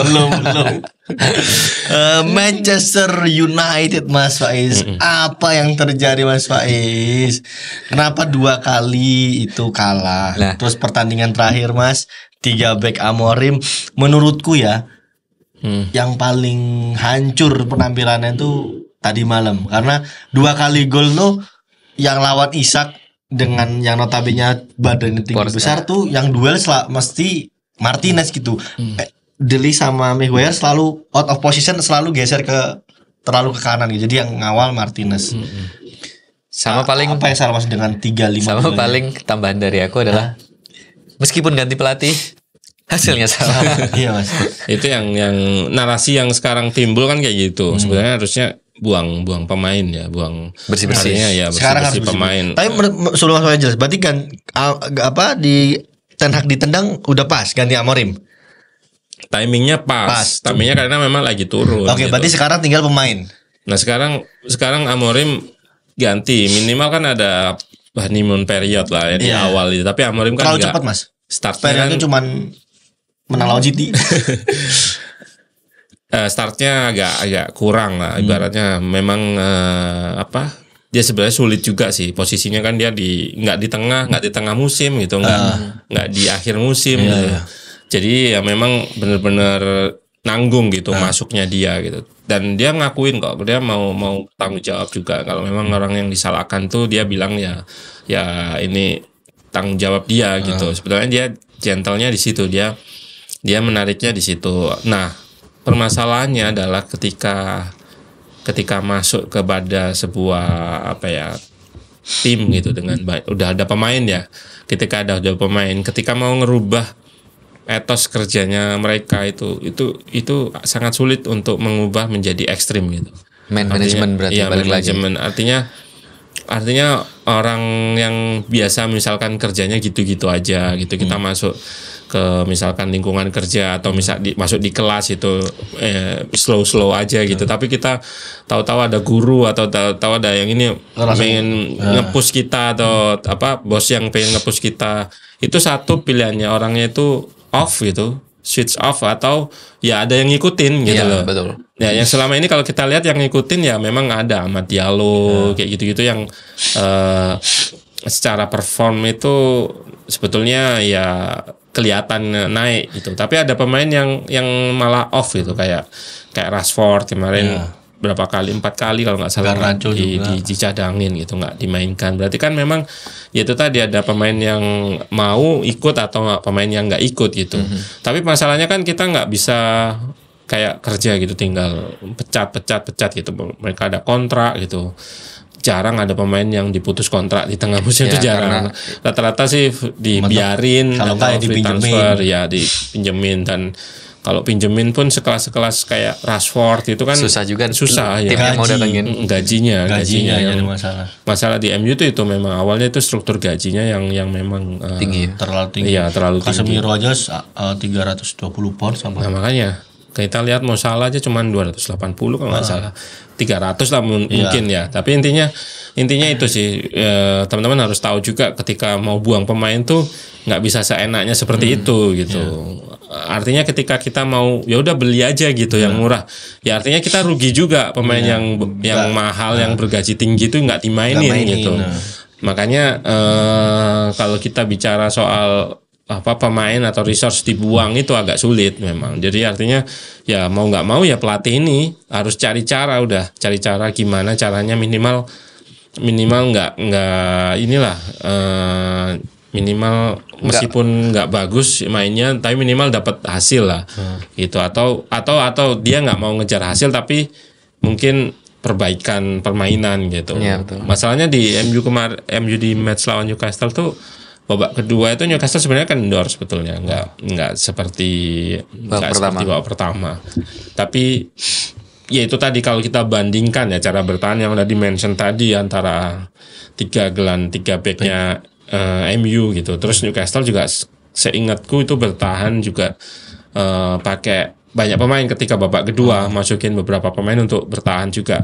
Manchester United Mas Faiz. Apa yang terjadi Mas Faiz? Kenapa 2 kali itu kalah? Terus pertandingan terakhir Mas, 3 back Amorim, menurutku ya yang paling hancur penampilannya itu tadi malam, karena 2 kali gol tuh yang lawan Isak dengan yang notabene badannya tinggi besar tuh, yang duel mesti Martinez gitu. Deli sama Maguire selalu out of position, selalu geser terlalu ke kanan gitu. Jadi yang ngawal Martinez. Sama paling apa yang salah Mas dengan 3-5? Sama paling tambahan dari aku adalah meskipun ganti pelatih hasilnya sama. Iya Mas. Itu yang narasi yang sekarang timbul kan kayak gitu. Sebenarnya harusnya buang pemain ya, buang bersih-bersihnya ya, sekarang harus pemain. Tapi sebelum Mas jelas, berarti kan di Ten Hag ditendang udah pas ganti Amorim. Timingnya pas. Timingnya karena memang lagi turun. Oke, berarti sekarang tinggal pemain. Nah sekarang Amorim ganti, minimal kan ada honeymoon period lah ya di awal itu. Tapi Amorim kan terlalu cepat Mas. Startnya kan cuman menang lawan City. Startnya agak kurang lah, ibaratnya memang dia sebenarnya sulit juga sih posisinya kan, dia nggak di tengah musim gitu, nggak di akhir musim gitu. Jadi ya memang benar-benar nanggung gitu masuknya dia gitu, dan dia ngakuin kok dia mau tanggung jawab juga. Kalau memang orang yang disalahkan tuh dia bilang ya ini tanggung jawab dia gitu. Sebetulnya dia gentlenya di situ, dia menariknya di situ. Nah permasalahannya adalah ketika masuk kepada sebuah tim gitu dengan baik, udah ada pemain ya. Ketika ada pemain, ketika mau ngerubah etos kerjanya mereka itu sangat sulit untuk mengubah menjadi ekstrim gitu. Management berarti balik lagi. Artinya orang yang biasa misalkan kerjanya gitu-gitu aja gitu, kita masuk ke misalkan lingkungan kerja atau masuk di kelas itu slow aja gitu, tapi kita tahu-tahu ada guru atau tahu ada yang ini pengen nge-push kita atau bos yang pengen nge-push kita, itu satu pilihannya orangnya itu off gitu, switch off, atau ya ada yang ngikutin gitu loh. Betul. Ya yang selama ini kalau kita lihat yang ngikutin ya memang ada Ahmad Diallo kayak gitu-gitu yang secara perform itu sebetulnya ya kelihatan naik gitu. Tapi ada pemain yang malah off gitu, kayak Rashford kemarin berapa kali, 4 kali kalau nggak salah dicadangin gitu, nggak dimainkan. Berarti kan memang ya itu tadi ada pemain yang mau ikut atau pemain yang nggak ikut gitu. Tapi masalahnya kan kita nggak bisa kayak kerja gitu, tinggal pecat gitu. Mereka ada kontrak gitu. Jarang ada pemain yang diputus kontrak di tengah musim, itu jarang. Rata-rata sih dibiarin kalau atau free transfer, dipinjemin. Dan kalau pinjemin pun sekelas kayak Rashford itu kan susah juga, ya. Tim yang mau datengin gajinya yang masalah di MU itu memang awalnya itu struktur gajinya yang memang tinggi, terlalu tinggi. Iya, terlalu tinggi. Casemiro aja 320 pound sama. Nah, makanya kita lihat Mo Salah aja cuma 280 kalau nggak salah, 300 lah mungkin ya. Tapi intinya itu sih, teman-teman harus tahu juga ketika mau buang pemain tuh nggak bisa seenaknya seperti itu gitu. Artinya ketika kita mau ya udah beli aja gitu yang murah, ya artinya kita rugi juga, pemain yang mahal yang bergaji tinggi itu nggak dimainin gitu. Makanya kalau kita bicara soal pemain atau resource dibuang itu agak sulit memang. Jadi artinya ya mau nggak mau ya pelatih ini harus cari cara gimana caranya minimal nggak inilah minimal meskipun nggak bagus mainnya tapi minimal dapat hasil lah gitu, atau dia nggak mau ngejar hasil tapi mungkin perbaikan permainan gitu. Ya, betul. Masalahnya di MU di match lawan Newcastle tuh babak kedua itu Newcastle sebenarnya kendor sebetulnya, nggak seperti babak pertama. Tapi ya itu tadi kalau kita bandingkan ya cara bertahan yang udah di-mention tadi antara 3 backnya MU gitu. Terus Newcastle juga seingatku itu bertahan juga pakai banyak pemain ketika babak kedua, masukin beberapa pemain untuk bertahan juga.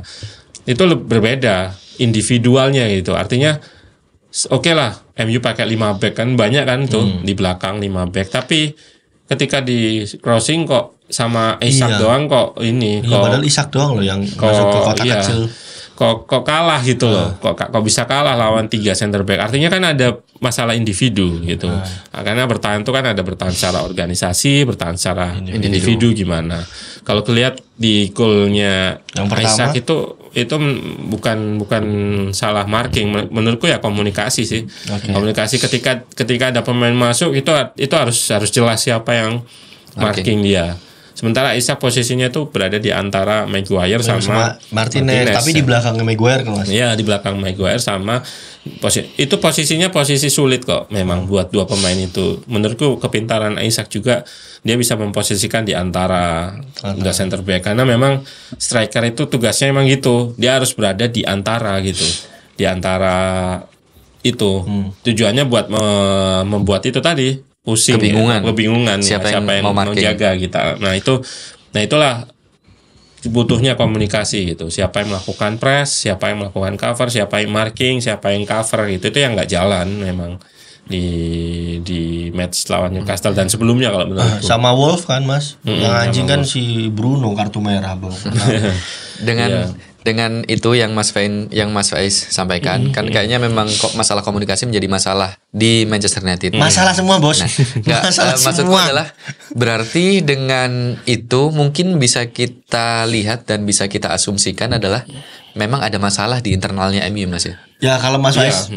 Itu berbeda individualnya gitu. Artinya oke lah, MU pakai 5 back kan banyak kan tuh di belakang 5 back, tapi ketika di crossing kok sama Isak doang kok padahal Isak doang loh yang masuk ke kotak kecil. Kok kalah gitu loh. Kok bisa kalah lawan 3 center back. Artinya kan ada masalah individu gitu. Karena bertahan itu kan ada bertahan secara organisasi, bertahan secara individu gimana. Kalau kelihat di golnya Isak itu bukan salah marking, menurutku ya komunikasi sih. Komunikasi ketika ada pemain masuk itu harus jelas siapa yang marking dia. Sementara Isak posisinya tuh berada di antara Maguire sama Martinez, tapi di belakang Maguire kan Mas. Iya, di belakang Maguire sama posisinya posisi sulit kok memang buat dua pemain itu. Menurutku kepintaran Isak juga, dia bisa memposisikan di antara center back karena memang striker itu tugasnya memang gitu. Dia harus berada di antara gitu. Di antara itu. Tujuannya buat membuat itu tadi pusing, kebingungan siapa yang mau menjaga kita. Nah itulah butuhnya komunikasi gitu. Siapa yang melakukan press, siapa yang melakukan cover, siapa yang marking, siapa yang cover gitu. Itu yang nggak jalan memang di match lawan Newcastle dan sebelumnya kalau menurutku. Sama Wolf kan Mas, yang anjing kan si Bruno kartu merah bang. Dengan itu yang Mas Faiz sampaikan, kan kayaknya memang kok masalah komunikasi menjadi masalah di Manchester United. Masalah semua bos. Maksudku adalah berarti dengan itu mungkin bisa kita lihat dan bisa kita asumsikan adalah memang ada masalah di internalnya MU Mas ya. Ya kalau Mas Faiz,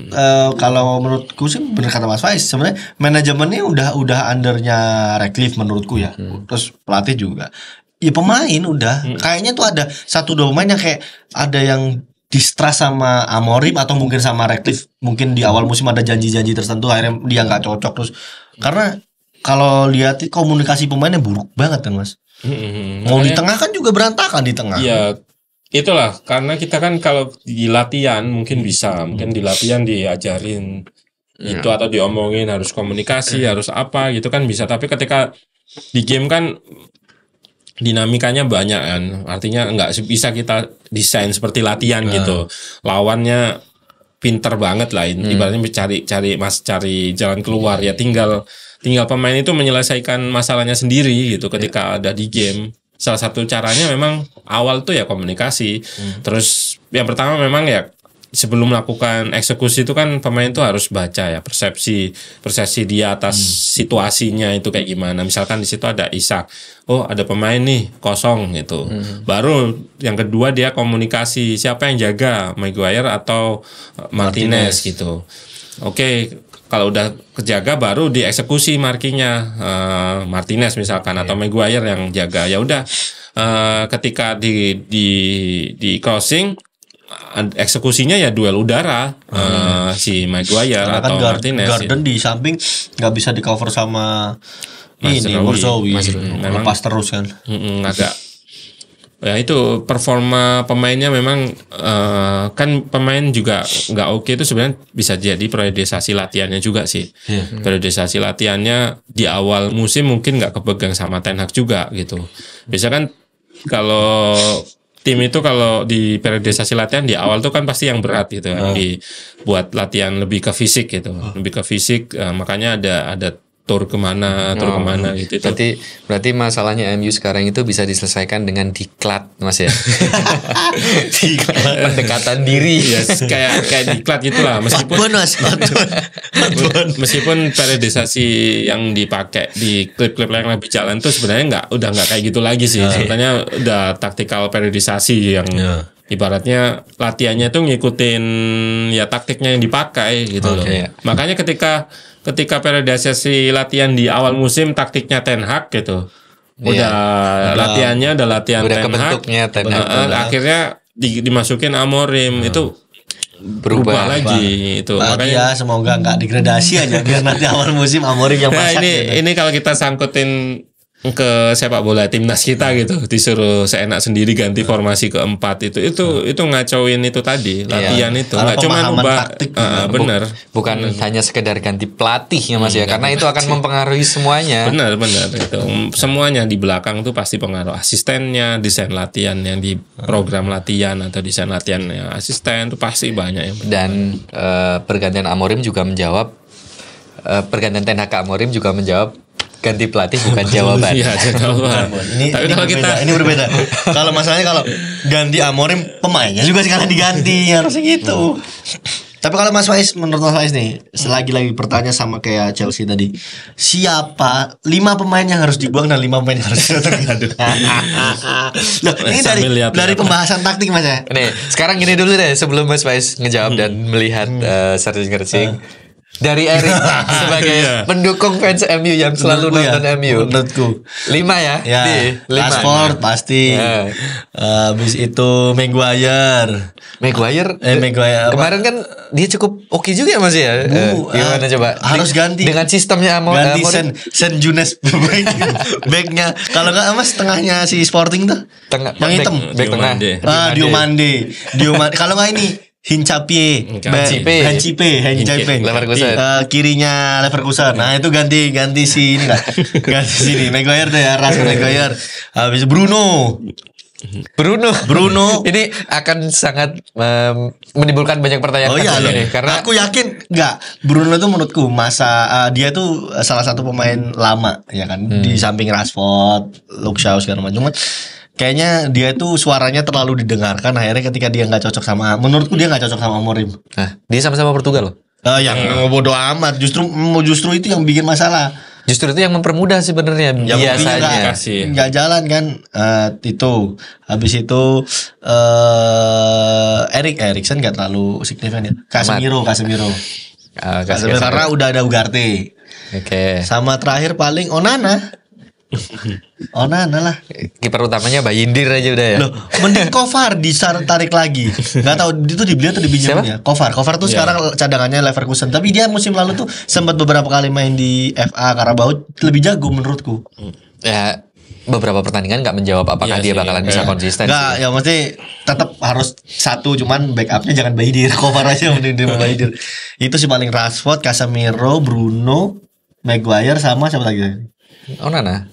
kalau menurutku sih benar kata Mas Faiz, sebenarnya manajemennya udah undernya Radcliffe menurutku ya. Terus pelatih juga. Ya pemain udah kayaknya tuh ada 1-2 pemain yang kayak ada yang distrust sama Amorim atau mungkin sama Radcliffe, mungkin di awal musim ada janji-janji tertentu akhirnya dia nggak cocok terus karena kalau lihat komunikasi pemainnya buruk banget kan Mas. Mau di tengah kan juga berantakan di tengah. Iya itulah karena kita kan kalau di latihan mungkin di latihan diajarin itu atau diomongin harus komunikasi harus apa gitu kan bisa, tapi ketika di game kan dinamikanya banyak kan, artinya nggak bisa kita desain seperti latihan gitu. Lawannya pinter banget lah, ibaratnya cari jalan keluar ya, tinggal pemain itu menyelesaikan masalahnya sendiri gitu ketika ada di game. Salah satu caranya memang awal tuh ya komunikasi. Terus yang pertama memang ya sebelum melakukan eksekusi itu kan pemain tuh harus baca ya persepsi dia atas situasinya itu kayak gimana. Misalkan di situ ada Isak, oh ada pemain nih kosong gitu. Baru yang kedua dia komunikasi siapa yang jaga, Maguire atau Martinez gitu. Oke, kalau udah kejaga baru dieksekusi markingnya, Martinez misalkan atau Maguire yang jaga. Ya udah, ketika di crossing eksekusinya ya duel udara, si Maguire atau Martinez. Garden di samping nggak bisa di cover sama ini Morzowi, memang lepas terus kan. Agak ya itu performa pemainnya memang kan pemain juga nggak oke itu sebenarnya bisa jadi periodisasi latihannya juga sih. Periodisasi latihannya di awal musim mungkin nggak kepegang sama Ten Hag juga gitu. Biasanya kan kalau tim itu kalau di periodisasi latihan di awal tuh kan pasti yang berat gitu kan, dibuat latihan lebih ke fisik gitu, lebih ke fisik, makanya ada tur kemana gitu. Berarti masalahnya MU sekarang itu bisa diselesaikan dengan diklat, Mas ya. Diklat, pendekatan diri. Ya, kayak diklat gitulah, meskipun periodisasi yang dipakai di klub-klub yang lebih jalan tuh sebenarnya udah nggak kayak gitu lagi sih. Sebenarnya udah taktikal periodisasi yang ibaratnya latihannya tuh ngikutin ya taktiknya yang dipakai gitu loh. Makanya ketika periodisasi latihan di awal musim taktiknya Ten Hag gitu. Latihannya udah latihan Ten Hag. Akhirnya dimasukin Amorim itu berubah lagi itu. Makanya semoga nggak degradasi aja biar nanti awal musim Amorim yang masak. Ini kalau kita sangkutin ke sepak bola timnas kita gitu, disuruh seenak sendiri ganti formasi keempat itu ngacauin itu tadi latihan itu nggak cuma ubah benar bukan hanya sekedar ganti pelatih ya Mas ya, karena itu akan mempengaruhi semuanya. Benar itu semuanya di belakang tuh pasti pengaruh, asistennya, desain latihan yang di program latihan atau desain latihannya asisten tuh pasti banyak yang dan pergantian Amorim juga menjawab, pergantian Ten Hag ke Amorim juga menjawab ganti pelatih bukan jawaban. Iya, jawaban. Ini berbeda. Kalau masalahnya kalau ganti Amorim pemainnya juga sekarang diganti, harusnya gitu. Tapi kalau Mas Faiz, menurut Mas Faiz nih, lagi pertanyaan sama kayak Chelsea tadi, siapa 5 pemain yang harus dibuang dan 5 pemain yang harus diganti? Loh, ini dari pembahasan taktik Mas ya. Nih, sekarang gini dulu deh sebelum Mas Faiz ngejawab dan melihat searching. Dari Erik sebagai pendukung fans MU yang selalu nonton MU. Menurutku 5 ya. Rashford pasti. Habis itu Maguire. Kemarin kan dia cukup oke juga Mas ya. Gimana coba? Harus ganti dengan sistemnya Amorim. Ganti Sen Junes backnya. Kalau nggak Mas tengahnya si Sporting tuh. Yang hitam. Back tengah. Diomande. Kalau nggak ini Hincapie Leverkusen. Kirinya Leverkusen. Nah itu ganti si ini lah. Ganti sini Maguire deh ya, Maguire. Habis Bruno ini akan sangat menimbulkan banyak pertanyaan. Ini karena aku yakin Bruno itu menurutku dia tuh salah satu pemain lama ya kan, di samping Rashford, Luke Shaw segala macam. Kayaknya dia tuh suaranya terlalu didengarkan, akhirnya ketika dia nggak cocok menurutku dia nggak cocok sama Amorim. Nah, dia sama-sama Portugal loh. Yang bodoh amat, justru itu yang bikin masalah. Justru itu yang mempermudah sebenarnya biasanya. Nggak jalan kan, itu. Habis itu Eriksen nggak terlalu signifikan ya. Casemiro. Karena udah ada Ugarte. Sama terakhir paling Onana lah. Kiper utamanya Bayindir aja udah ya. Loh, mending Kovar ditarik lagi. Gak tahu itu dibeli atau dipinjam ya. Kovar tuh sekarang cadangannya Leverkusen. Tapi dia musim lalu tuh sempat beberapa kali main di FA Carabao, lebih jago menurutku. Ya beberapa pertandingan nggak menjawab apakah dia bakalan bisa konsisten. Nggak, ya mesti tetap harus satu, cuman backupnya jangan Bayindir. Kovar aja mending dia Bayindir. Itu sih paling Rashford, Casemiro, Bruno, Maguire sama siapa lagi? Onana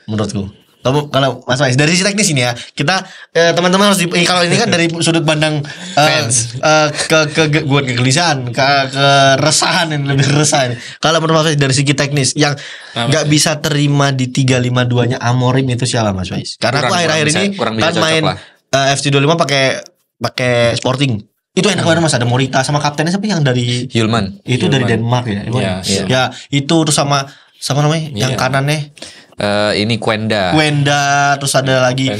menurutku. Kalau Mas Faiz dari sisi teknis ini ya, kita teman-teman harus kalau ini kan dari sudut pandang fans buat kegelisahan, keresahan yang lebih resah. Kalau menurut Mas Faiz dari segi teknis yang nggak bisa terima di 3-5-2-nya Amorim itu siapa Mas Faiz? Karena aku akhir-akhir ini kan main FC 25 pakai Sporting. Itu enak banget Mas, ada Morita sama kaptennya siapa yang dari Hjulmand. Itu dari Denmark ya. Iya. Ya, itu terus sama namanya yang kanannya Ini Kwenda. terus ada lagi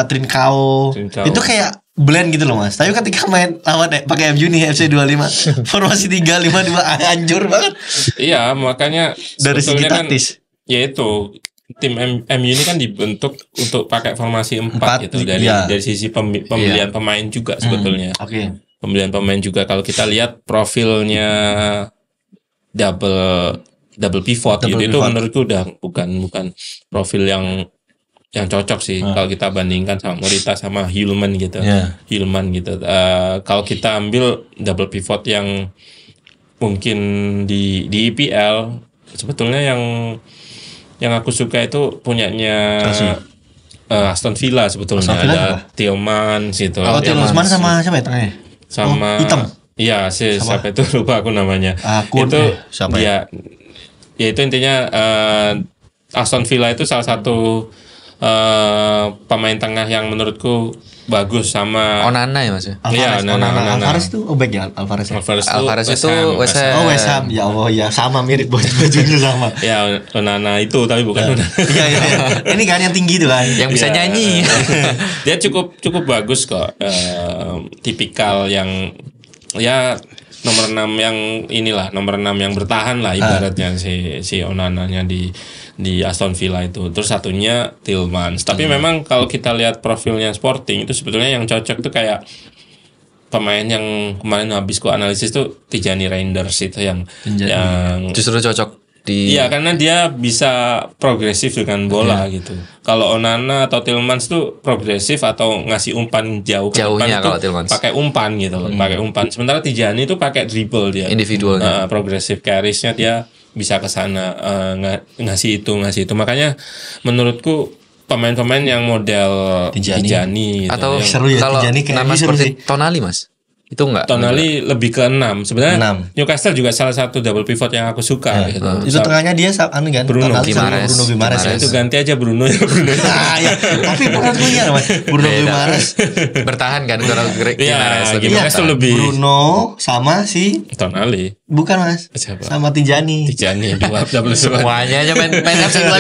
Trincao. Itu kayak blend gitu loh Mas. Tapi ketika main lawan pakai MU nih FC 25 formasi 3-5-2 hancur banget. Iya, makanya Dari segi sebetulnya taktis. ya itu tim MU ini kan dibentuk untuk pakai formasi 4 gitu dari sisi pembelian pemain juga sebetulnya. Oke. Pembelian pemain juga kalau kita lihat profilnya double pivot gitu, itu menurutku udah bukan profil yang cocok sih kalau kita bandingkan sama Morita sama Hjulmand gitu. Hjulmand gitu. Kalau kita ambil double pivot yang mungkin di EPL sebetulnya yang aku suka itu punyanya Aston Villa sebetulnya. Ada Tielemans gitu. Oh, Tielemans sama siapa ya tengahnya? Sama hitam. Iya, siapa itu lupa aku namanya. Itu siapa ya? Ya itu intinya Aston Villa itu salah satu pemain tengah yang menurutku bagus sama Onana ya Mas. Iya, Onana. Alvarez itu back ya, Alvarez itu West Ham. Oh, West Ham. Ya Allah, ya sama mirip bajunya sama. Ya, Onana itu tapi bukan Onana. Iya. Ini kan yang tinggi itu kan. Yang bisa nyanyi. Dia cukup bagus kok. Tipikal yang ya nomor 6 yang inilah, nomor 6 yang bertahan lah ibaratnya si Onananya di Aston Villa itu. Terus satunya Tielemans. Tapi memang kalau kita lihat profilnya Sporting itu sebetulnya yang cocok tuh kayak pemain yang kemarin habis ku analisis tuh Tijani Reinders itu yang justru cocok di. Iya, karena dia bisa progresif dengan bola gitu. Kalau Onana atau Tielemans tuh progresif atau ngasih umpan jauh ke jauhnya depan kalau tuh pakai umpan gitu loh, pakai umpan. Sementara Tijani itu pakai dribble dia. Individualnya. Progresif carries-nya dia bisa ke sana ngasih itu. Makanya menurutku pemain-pemain yang model Tijani gitu, atau seru ya, kalau Tijani nama seperti Tonali Mas. Itu enggak? Tonali lebih ke 6. Sebenarnya Newcastle juga salah satu double pivot yang aku suka gitu. Itu tengahnya dia kan Bruno Guimaraes ya. Itu ganti aja Bruno. Ya. Tapi menurutku ya Bruno Guimaraes bertahan kan kalau Guimaraes. Guimaraes itu lebih Bruno sama si Tonali. Bukan Mas. Siapa? Sama Tijani dua double pivot. Semuanya aja main FC 25.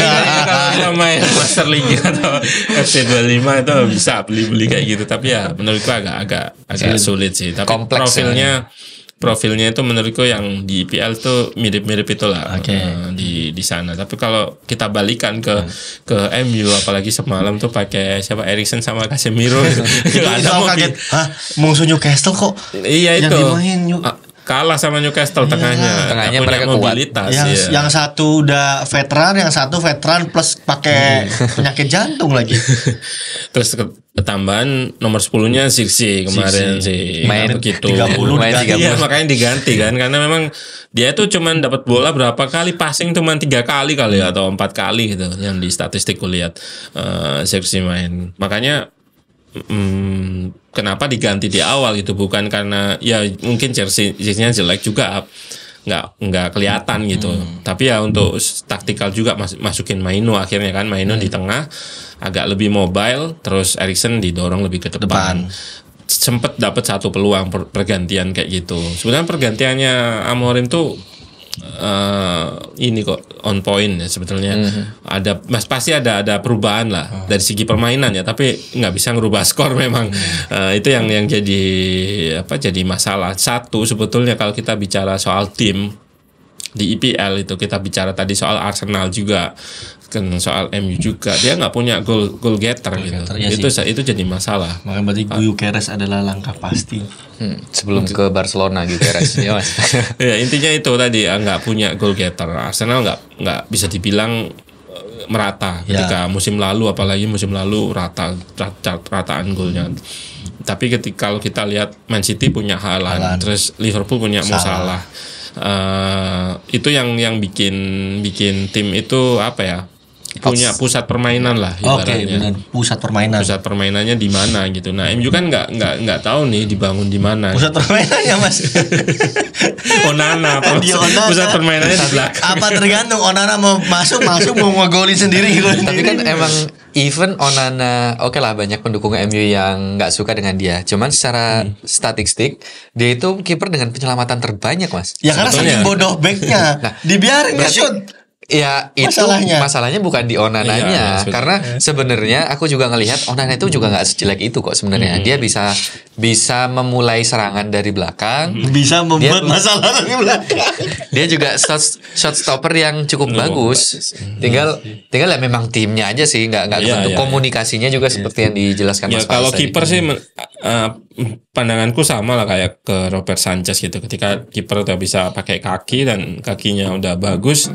Kalau main Master League atau FC 25 itu bisa beli kayak gitu, tapi ya menurutku agak sulit sih. Tapi kompleks profilnya itu menurutku yang di IPL tuh mirip-mirip itulah di sana. Tapi kalau kita balikan ke MU, apalagi semalam tuh pakai siapa, Eriksen sama Casemiro itu ada kaget. Musuh Newcastle kok? Iya itu. Yang kalah sama Newcastle tengahnya mereka mobilitas kuat. Yang satu udah veteran, yang satu veteran plus pakai penyakit jantung lagi. Terus tambahan nomor 10-nya Zirkzee kemarin sih main begitu 30 iya, makanya diganti kan, karena memang dia tuh cuman dapat bola berapa kali, passing cuman 3 kali atau 4 kali gitu yang di statistik kulihat Zirkzee main. Makanya kenapa diganti di awal gitu, bukan karena ya mungkin jersey-nya jelek juga, nggak kelihatan gitu. Tapi ya untuk taktikal juga masukin Maino akhirnya kan, Maino di tengah agak lebih mobile, terus Eriksen didorong lebih ke depan. Sempet dapat satu peluang pergantian kayak gitu. Sebenarnya pergantiannya Amorim tuh ini kok on point ya sebetulnya. Pasti ada perubahan lah dari segi permainan ya, tapi nggak bisa ngerubah skor memang. Itu yang jadi masalah satu sebetulnya kalau kita bicara soal tim di IPL. Itu kita bicara tadi soal Arsenal juga kan, soal MU juga, dia nggak punya goal getter gitu. Itu jadi masalah. Makanya berarti Gyökeres adalah langkah pasti. Sebelum ke Barcelona Gyökeres ya Mas. Ya intinya itu tadi, nggak punya goal getter. Arsenal nggak bisa dibilang merata ketika musim lalu, apalagi musim lalu rataan golnya. Tapi kalau kita lihat Man City punya Haaland, terus Liverpool punya Mo Salah. Itu yang bikin tim itu punya pusat permainan lah Oke, ibaratnya. benar. Pusat permainan. Pusat permainannya di mana gitu. Nah, MU kan nggak tahu nih dibangun di mana. Pusat permainannya Mas. Onana, Di Onana. pusat permainannya di belakang. Apa tergantung Onana mau masuk mau ngegolin sendiri gitu. Tapi kan emang even Onana oke lah banyak pendukung MU yang nggak suka dengan dia. Cuman secara statistik dia itu kiper dengan penyelamatan terbanyak Mas. Ya karena Sebetulnya. saking bodoh backnya. Dibiarin Berarti- nge-shoot. Ya itu masalahnya bukan di Onananya Iya, maksudnya. karena sebenarnya aku juga ngelihat Onana itu juga nggak sejelek itu kok sebenarnya. Dia bisa memulai serangan dari belakang. Bisa membuat Dia- masalah dari belakang. Dia juga shot stopper yang cukup bagus. Tinggal ya memang timnya aja sih nggak Iya, terbentuk. iya. Komunikasinya juga seperti yang dijelaskan Ya Mas kalau Faris tadi. kiper sih pandanganku sama lah kayak ke Robert Sanchez gitu. Ketika kiper udah bisa pakai kaki dan kakinya udah bagus,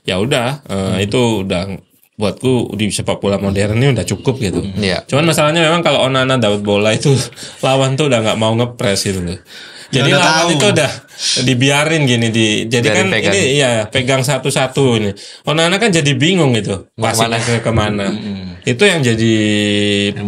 ya udah itu udah buatku di sepak bola modern ini udah cukup gitu. Iya. Cuman masalahnya memang kalau Onana dapat bola itu lawan tuh udah nggak mau ngepres gitu loh. Ya Jadi udah lawan tahu. itu udah dibiarin gini jadi Biarin kan pegang. ini ya pegang satu-satu ini. Onana kan jadi bingung gitu Mau passingnya kemana? ke kemana. Itu yang jadi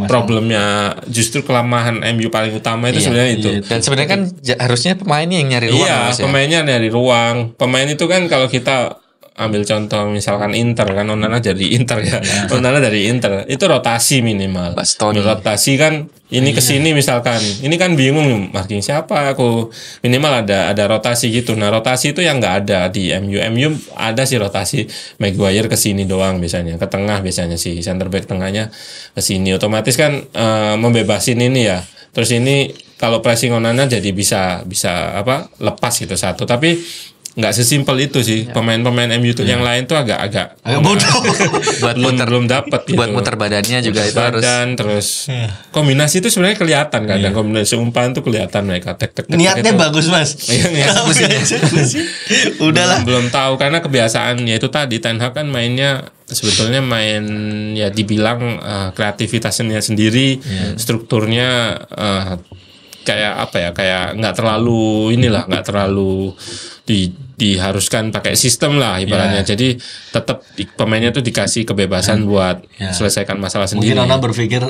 problemnya, justru kelemahan MU paling utama itu Iya, sebenarnya itu. Dan sebenarnya kan harusnya pemainnya yang nyari ruang Iya, Mas ya. pemainnya dari ruang. Pemain itu kan kalau kita ambil contoh misalkan Inter kan Onana jadi Inter ya. Onana dari Inter. Itu rotasi minimal. Bastoni. Rotasi kan ini kesini misalkan. Ini kan bingung marking siapa aku. Minimal ada rotasi gitu. Nah, rotasi itu yang nggak ada di MU. MU ada sih rotasi Maguire ke sini doang biasanya. Ke tengah biasanya sih center back tengahnya ke sini. Otomatis kan membebasin ini ya. Terus ini kalau pressing Onana jadi bisa apa? Lepas gitu satu. Tapi nggak sesimpel itu sih. Pemain-pemain MU tuh yang lain tuh agak bodoh. Buat belum dapat gitu. buat muter badannya juga itu harus. Badan terus kombinasi itu sebenarnya kelihatan kadang kombinasi umpan tuh kelihatan mereka tek Niatnya bagus Mas. Iya, niat Tapi eksekusi. Udahlah. belum tahu karena kebiasaan ya itu tadi Ten Hag kan mainnya sebetulnya main ya dibilang kreativitasnya sendiri, strukturnya kayak apa ya, kayak nggak terlalu nggak terlalu diharuskan pakai sistem lah ibaratnya. Jadi tetap pemainnya tuh dikasih kebebasan buat selesaikan masalah sendiri. Mungkin Ona berpikir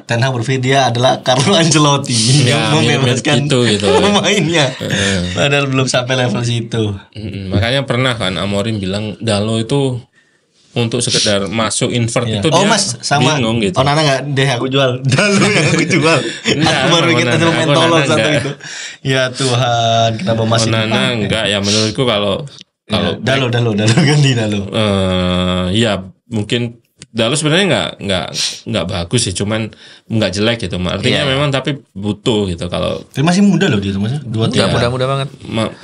Ten Hag berpikir dia adalah Carlo Ancelotti Ya, yang membebaskan gitu. pemainnya. Padahal belum sampai level situ. Makanya pernah kan Amorim bilang Dalo itu untuk sekedar masuk invert itu Oh dia Mas sama bingung gitu. Onana nggak deh aku jual. Dalu yang aku jual. Aku baru ingat itu main tolol satu enggak. itu. Ya Tuhan, kenapa masih Onana enggak ya menurutku kalau Dalu ganti Dalu. ya mungkin Dalo sebenarnya nggak bagus sih, cuman nggak jelek gitu. Artinya memang tapi butuh gitu kalau Tapi masih muda loh dia tuh Mas. 23. Mudah-mudah banget.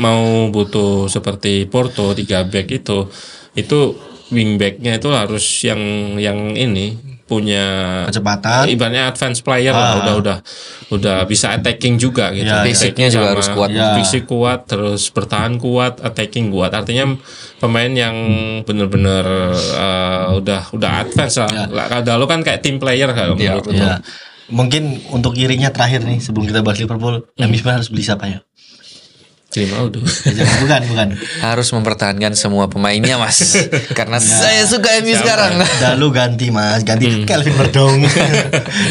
mau butuh seperti Porto 3 back itu wingbacknya itu harus yang ini punya Kecepatan. ibaratnya advance player lah, udah bisa attacking juga gitu. Ya, Basicnya juga harus kuat. Ya. Fisik kuat, terus bertahan kuat, attacking kuat. Artinya pemain yang benar-benar udah advance lah. Kalau kan kayak team player kalau menurutku. Ya. Mungkin untuk irinya terakhir nih sebelum kita bahas Liverpool, MU harus beli siapa ya? Grimaldo. Bukan. Nah. Harus mempertahankan semua pemainnya Mas. Karena saya suka MU sekarang. Dalu ganti Mas, ganti Calvin Verdong.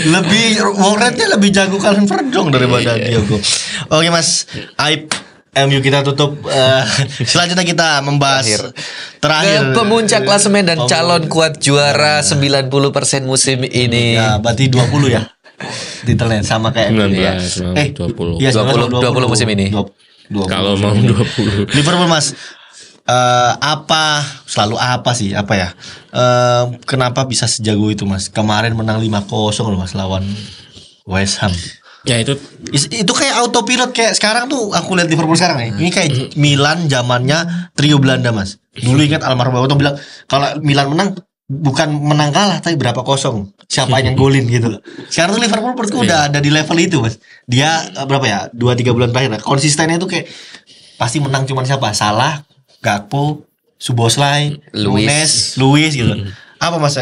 Lebih rate-nya lebih jago Calvin Verdong daripada Diogo. Oke Mas, Aib MU kita tutup. Selanjutnya kita membahas terakhir Ke pemuncak klasemen dan calon kuat juara 90% musim ini. Ya, berarti 20 ya. Titelnya sama kayak MU ya. 19, 20. Iya, 20 musim ini. 20. Kalau mau 20. Liverpool Mas, apa ya? Kenapa bisa sejago itu Mas? Kemarin menang 5-0 loh Mas lawan West Ham. Ya itu Itu kayak autopilot kayak sekarang tuh aku lihat Liverpool sekarang nih. Ini kayak Milan zamannya trio Belanda Mas. Dulu ingat almarhum Bapak bilang kalau Milan menang bukan menang kalah tapi berapa kosong, siapa yang golin gitu loh. Sekarang tuh Liverpool menurutku udah ada di level itu Mas. Dia berapa ya 2-3 bulan terakhir konsistennya tuh kayak pasti menang cuman siapa? Salah, Gakpo, Szoboszlai, Luis gitu. Apa Mas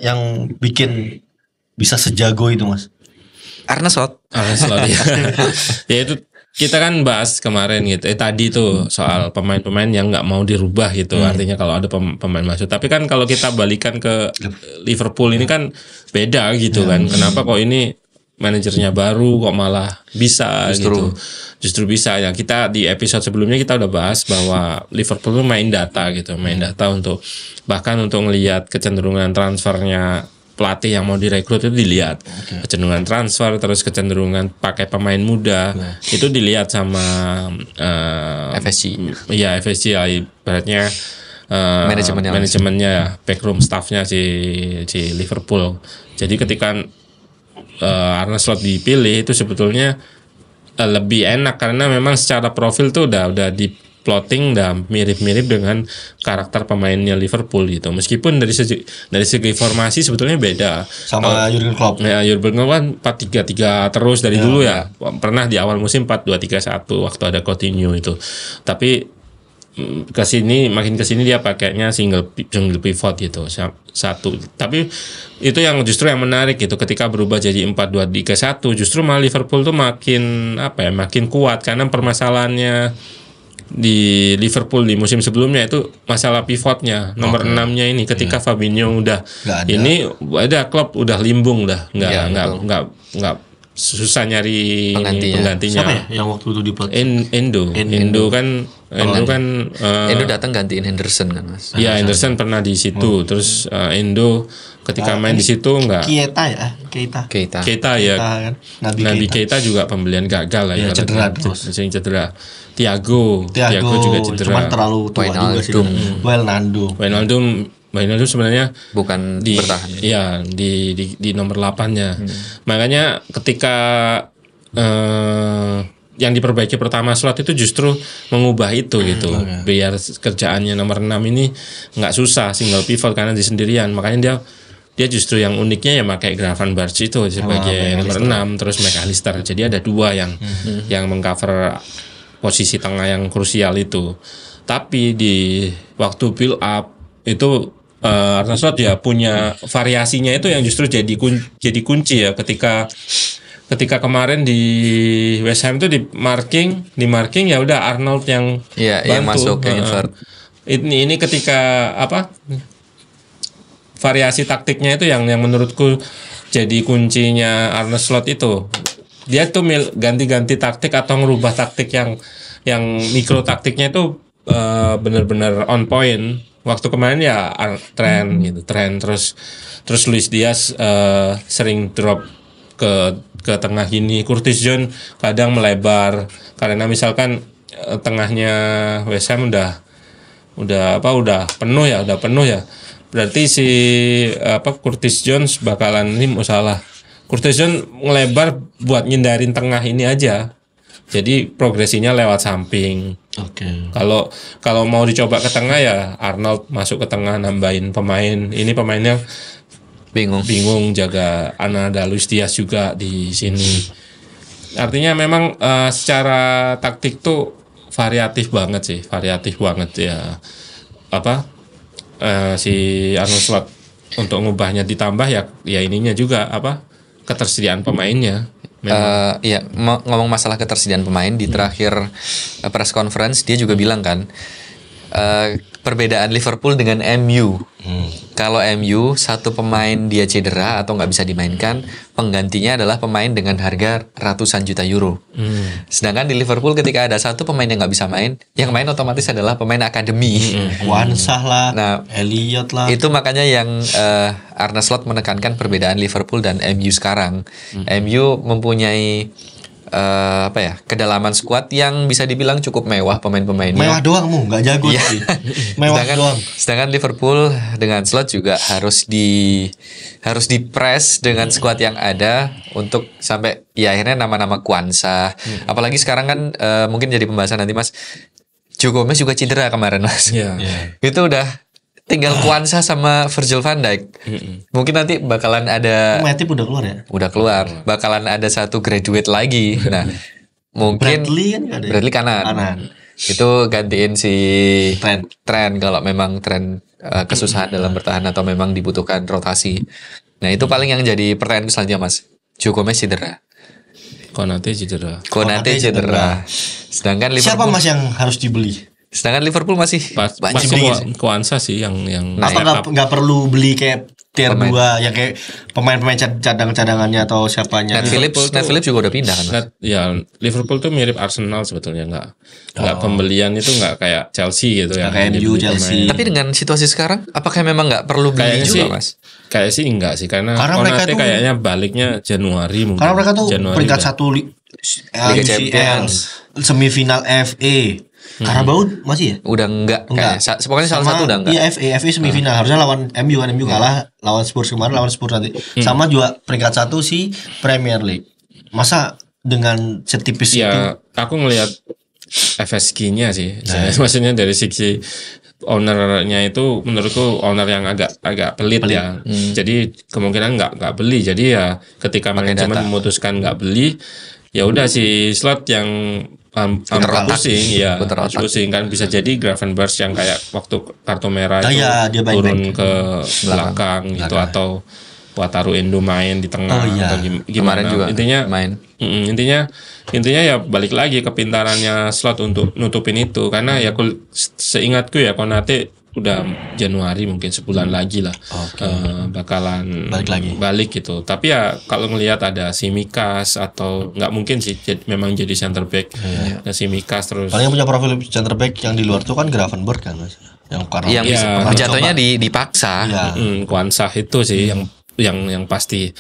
yang bikin bisa sejago itu Mas? Arne Slot. Slot ya. Ya itu kita kan bahas kemarin gitu. Tadi tuh soal pemain-pemain yang nggak mau dirubah gitu. Artinya kalau ada pemain masuk. Tapi kan kalau kita balikan ke Liverpool ini kan beda gitu kan. Kenapa kok ini manajernya baru kok malah bisa gitu. Justru bisa ya. Kita di episode sebelumnya kita udah bahas bahwa Liverpool tuh main data gitu. Main data untuk bahkan untuk ngelihat kecenderungan transfernya pelatih yang mau direkrut itu dilihat. Kecenderungan transfer, terus kecenderungan pakai pemain muda itu dilihat sama FSG. Iya, FSG ya, ibaratnya manajemennya, backroom staffnya si Liverpool. Jadi ketika Arne Slot dipilih itu sebetulnya lebih enak karena memang secara profil tuh udah di plotting dan mirip-mirip dengan karakter pemainnya Liverpool gitu. Meskipun dari segi formasi sebetulnya beda. Sama Jurgen Klopp. Ya, Jurgen Klopp kan 4-3-3 terus dari dulu ya. Pernah di awal musim 4-2-3-1 waktu ada Coutinho itu. Tapi makin kesini dia pakainya single pivot gitu satu. Tapi itu yang justru yang menarik gitu ketika berubah jadi 4-2-3-1 justru malah Liverpool tuh makin makin kuat karena permasalahannya di Liverpool di musim sebelumnya itu masalah pivotnya nomor 6-nya ini ketika Fabinho udah ini ada Klopp udah limbung dah nggak susah nyari penggantinya. Siapa ya yang waktu itu di Endo kan Endo datang gantiin Henderson kan Mas. Iya, Henderson pernah di situ. Terus Endo ketika main di situ enggak. Keita ya. Kan? Nabi Keita juga pembelian gagal lah ya. Cedera. Thiago juga cedera. Cuman terlalu tua juga sih. Wijnaldum sebenarnya bukan bertahan. Iya, di nomor 8-nya. Makanya ketika yang diperbaiki pertama Slot itu justru mengubah itu gitu. Biar kerjaannya nomor 6 ini nggak susah single pivot karena di sendirian. Makanya dia justru yang uniknya ya pakai Gravenberch itu sebagai nomor 6 terus McAllister. Jadi ada dua yang mengcover posisi tengah yang krusial itu. Tapi di waktu build up itu Arne Slot ya punya variasinya itu yang justru jadi kunci ya ketika kemarin di West Ham itu di marking ya udah Arnold yang bantu. Yang masuk ke invert. Ini ketika variasi taktiknya itu yang menurutku jadi kuncinya Arne Slot itu. Dia tuh ganti-ganti taktik atau ngerubah taktik yang mikro taktiknya itu benar-benar on point. Waktu kemarin ya Trent terus Luis Diaz sering drop ke tengah ini. Curtis Jones kadang melebar karena misalkan tengahnya West Ham udah penuh ya. Berarti si Curtis Jones bakalan ini masalah. Curtis Jones ngelebar buat ngindarin tengah ini aja. Jadi progresinya lewat samping. Kalau mau dicoba ke tengah ya Arnold masuk ke tengah nambahin pemain. Ini pemainnya bingung jaga ada Luis Diaz juga di sini. Artinya memang secara taktik tuh variatif banget ya. Si Arnold Slot untuk ngubahnya ditambah ya ininya juga ketersediaan pemainnya. Ngomong masalah ketersediaan pemain di terakhir press conference dia juga bilang kan perbedaan Liverpool dengan MU. Kalau MU satu pemain dia cedera atau nggak bisa dimainkan, penggantinya adalah pemain dengan harga ratusan juta euro. Sedangkan di Liverpool ketika ada satu pemain yang nggak bisa main, yang main otomatis adalah pemain akademi. Wansah lah, Elliot lah. Itu makanya yang Arne Slot menekankan perbedaan Liverpool dan MU sekarang. MU mempunyai kedalaman skuad yang bisa dibilang cukup mewah pemain-pemainnya. Mewah doang nggak jago sih. Mewah doang. Sedangkan Liverpool dengan Slot juga harus di press dengan skuad yang ada untuk sampai ya akhirnya nama-nama Kwanza. Apalagi sekarang kan mungkin jadi pembahasan nanti Mas. Joe Gomez juga cedera kemarin Mas. Itu udah tinggal Kwanza sama Virgil van Dijk. Mungkin nanti bakalan ada Matip udah keluar ya? Udah keluar. Bakalan ada satu graduate lagi. Nah, mungkin Bradley kanan. Itu gantiin si Trent kalau memang Trent kesusahan dalam bertahan atau memang dibutuhkan rotasi. Nah, itu paling yang jadi pertanyaan selanjutnya Mas. Joe Gomez cedera. Konate cedera. Konate cedera. Sedangkan Siapa Liverpool Mas yang harus dibeli? masih Pasti Kwanza sih yang Apa nggak perlu beli kayak tier 2 yang kayak pemain-pemain cadangannya atau siapanya? Nat Phillips juga udah pindah kan. Ya Liverpool tuh mirip Arsenal sebetulnya, nggak pembelian itu nggak kayak Chelsea gitu ya. Kayak MU, Chelsea. Tapi dengan situasi sekarang, apakah memang nggak perlu beli juga, Mas? Kayak sih enggak sih, karena mereka Konate tuh, kayaknya baliknya Januari mungkin. Karena mereka tuh Januari peringkat udah. 1 Liga UCL, Champions, semifinal FA. Carabao masih ya? Udah enggak. Pokoknya salah satu udah enggak. Iya, FA semifinal harusnya lawan MU kan, MU kalah lawan Spurs kemarin, lawan Spurs nanti. Sama juga peringkat 1 si Premier League. Masa dengan setipis itu? Ya, aku ngelihat FSG-nya sih. Maksudnya dari sisi ownernya itu menurutku owner yang agak pelit ya. Jadi kemungkinan nggak beli. Jadi ya ketika manajemen memutuskan nggak beli, ya udah si Slot yang pusing ya, pusing kan, bisa jadi Gravenberch yang kayak waktu kartu merah itu dia turun ke belakang gitu, atau Wataru Endo main di tengah atau gimana. Kemarin juga intinya main. Intinya ya balik lagi kepintarannya Slot untuk nutupin itu, karena ya seingatku ya Konate udah Januari mungkin sebulan lagi lah bakalan balik gitu. Tapi ya kalau ngelihat ada Simikas atau nggak mungkin sih memang jadi center back. Ada Simikas terus. Paling yang punya profil center back yang di luar tuh kan Gravenberch kan Mas. Yang jatuhnya dipaksa. Kwanza itu sih yang pasti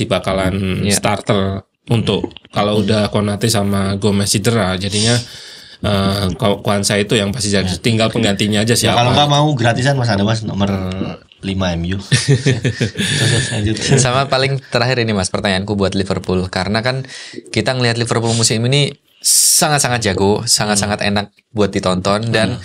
bakalan starter untuk kalau udah Konate sama Gomez cedera, jadinya Kwanza itu yang pasti jadi, tinggal penggantinya aja siapa. Kalau nggak mau gratisan Mas, ada Mas nomor 5 MU. Sama paling terakhir ini Mas, pertanyaanku buat Liverpool, karena kan kita ngelihat Liverpool musim ini sangat-sangat jago, sangat-sangat enak buat ditonton, dan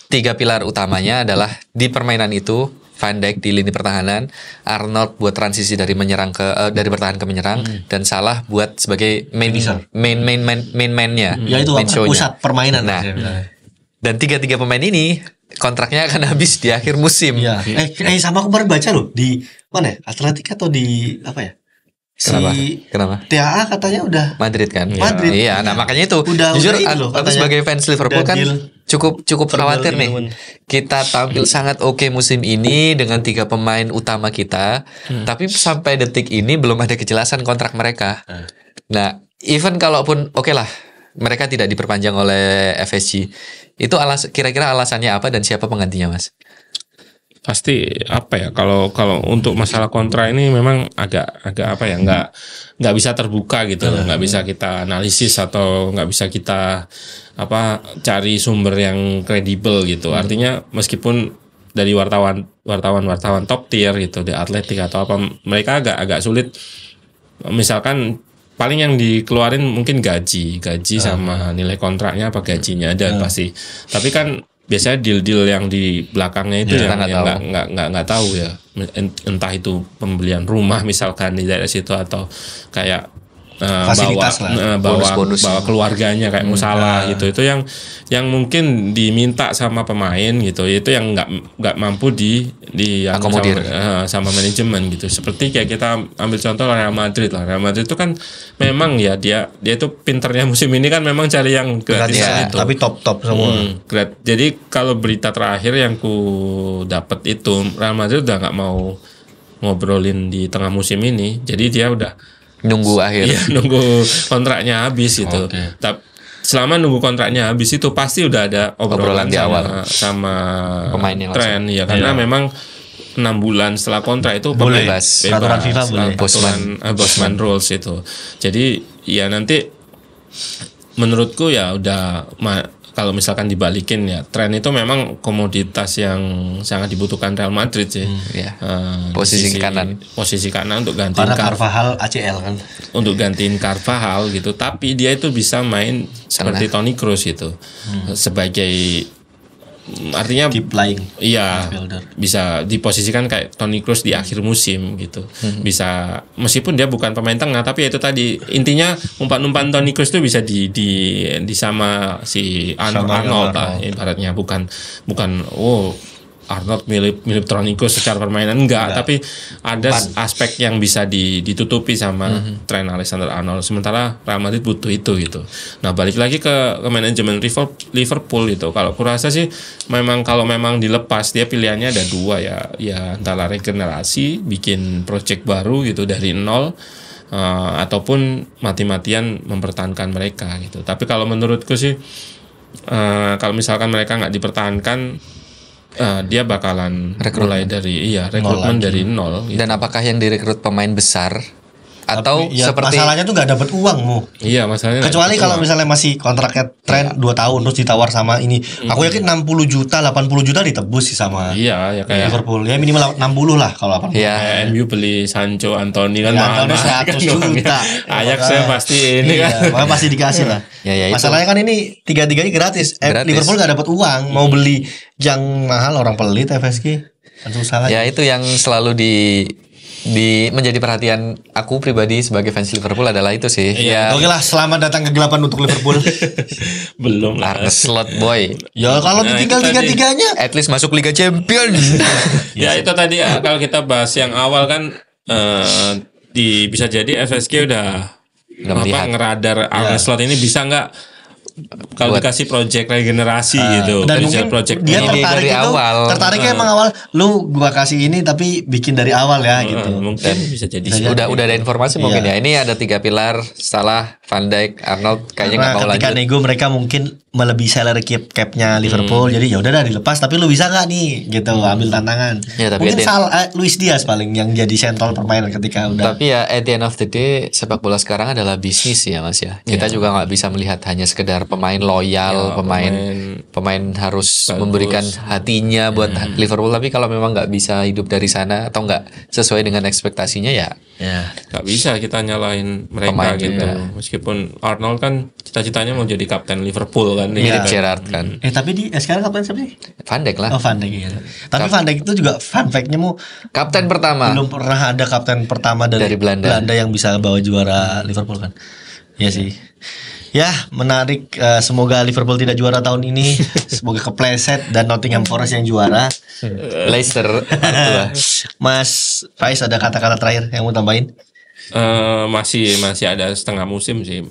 3 pilar utamanya adalah di permainan itu Van Dijk di lini pertahanan, Arnold buat transisi dari dari bertahan ke menyerang, dan Salah buat sebagai main-man-nya. Ya itu pusat permainan. Nah, dan 3 pemain ini kontraknya akan habis di akhir musim. Ya. Sama aku baru baca loh di mana ya? Atletik atau di apa ya? Kenapa? TAA katanya udah Madrid kan? Madrid. Iya, nah makanya itu jujur aku sebagai fans Liverpool kan cukup khawatir nih. Kita tampil sangat oke musim ini dengan 3 pemain utama kita, tapi sampai detik ini belum ada kejelasan kontrak mereka. Nah, even kalaupun oke lah mereka tidak diperpanjang oleh FSG, itu kira-kira alasannya apa dan siapa penggantinya, Mas? Pasti apa ya, kalau untuk masalah kontra ini memang agak apa ya, nggak bisa terbuka gitu, nggak bisa kita analisis atau nggak bisa kita cari sumber yang kredibel gitu. Artinya meskipun dari wartawan top tier gitu di Atletik atau apa, mereka agak sulit. Misalkan paling yang dikeluarin mungkin gaji sama nilai kontraknya apa gajinya ada pasti. Tapi kan biasanya deal-deal yang di belakangnya itu yang nggak tahu ya, entah itu pembelian rumah misalkan di daerah situ atau kayak bawa keluarganya kayak Musalah gitu, itu yang mungkin diminta sama pemain gitu, itu yang nggak mampu akomodir sama manajemen gitu. Seperti kayak kita ambil contoh Real Madrid itu kan memang ya dia itu pinternya musim ini kan memang cari yang gratisan itu, tapi top semua. Jadi kalau berita terakhir yang ku dapat itu Real Madrid udah nggak mau ngobrolin di tengah musim ini, jadi dia udah nunggu akhir. Iya, nunggu kontraknya habis itu. Tapi selama nunggu kontraknya habis itu pasti udah ada obrolan di awal sama pemainnya tren ya, karena memang 6 bulan setelah kontrak itu bebas. Peraturan FIFA boleh. Bosman rules itu. Jadi ya nanti menurutku ya udah kalau misalkan dibalikin ya, tren itu memang komoditas yang sangat dibutuhkan Real Madrid sih. Posisi kanan untuk gantiin Carvajal ACL kan. Untuk gantiin Carvajal gitu, tapi dia itu bisa main seperti Toni Kroos gitu. Sebagai artinya keep playing. Iya, bisa diposisikan kayak Toni Kroos di akhir musim gitu. Bisa, meskipun dia bukan pemain tengah, tapi itu tadi intinya umpan-umpan Toni Kroos itu bisa di sama si Arnold lah ibaratnya, bukan Arnold mirip Tronico secara permainan enggak. Tapi ada aspek yang bisa ditutupi sama Trent Alexander-Arnold. Sementara Real Madrid butuh itu gitu. Nah, balik lagi ke manajemen Liverpool gitu. Kalau kurasa sih kalau memang dilepas, dia pilihannya ada dua ya antara regenerasi, bikin project baru gitu dari nol, ataupun mati-matian mempertahankan mereka gitu. Tapi kalau menurutku sih kalau misalkan mereka nggak dipertahankan, dia bakalan mulai dari rekrutmen dari nol gitu. Dan apakah yang direkrut pemain besar atau seperti masalahnya tuh nggak dapat uang mu. Iya, masalahnya. Kecuali kalau misalnya masih kontraknya Trent 2 tahun terus ditawar sama ini. Aku yakin 60 juta, 80 juta ditebus sih sama ya kayak Liverpool. Ya minimal 60 lah kalau 80. ya MU beli Sancho, Anthony kan mahal. Anthony 100 juta. Ajax saya pasti ini kan. Makanya pasti dikasih lah. Ya, Masalahnya kan ini tiga-tiganya gratis. Liverpool nggak dapat uang, mau beli yang mahal orang pelit FSG. Kan susah lagi. ya itu yang selalu menjadi perhatian aku pribadi sebagai fans Liverpool adalah itu sih. Oke lah, selamat datang ke gelapan untuk Liverpool. Belum lah. Arne Slot boy. Ya kalau ditinggal tiga-tiganya, At least masuk Liga Champions. Ya itu tadi kalau kita bahas yang awal kan bisa jadi FSG udah melihat. ngeradar Arne Slot ini bisa nggak kalau dikasih project regenerasi gitu. dan mungkin project dia ini tertarik dari itu, awal. tertariknya emang awal. Lu gua kasih ini tapi bikin dari awal ya gitu. mungkin bisa jadi udah ada informasi mungkin ya. Ini ada 3 pilar, Salah, Van Dijk, Arnold kayaknya nggak mau ketika lanjut. nego mereka mungkin melebihi salary cap-nya Liverpool. Jadi ya udah dah dilepas, tapi lu bisa nggak nih gitu ambil tantangan. Ya, tapi mungkin Luis Diaz paling yang jadi sentral permainan ketika udah. Tapi ya at the end of the day sepak bola sekarang adalah bisnis ya Mas ya. Kita juga nggak bisa melihat hanya sekedar pemain loyal, pemain harus memberikan hatinya buat Liverpool. Tapi kalau memang nggak bisa hidup dari sana atau nggak sesuai dengan ekspektasinya ya nggak bisa kita nyalain mereka Pemain gitu. juga. Meskipun Arnold kan cita-citanya mau jadi kapten Liverpool kan. mirip Gerrard kan. Tapi sekarang kapten siapa sih? Van Dijk lah. Oh, Van Dijk ya. Tapi Van Dijk itu juga fun fact-nya Kapten pertama. belum pernah ada kapten pertama dari Belanda. yang bisa bawa juara Liverpool kan. Iya sih. Ya, menarik. Semoga Liverpool tidak juara tahun ini. Semoga kepleset dan Nottingham Forest yang juara. Leicester. Mas Faiz ada kata-kata terakhir yang mau tambahin? Masih ada setengah musim sih.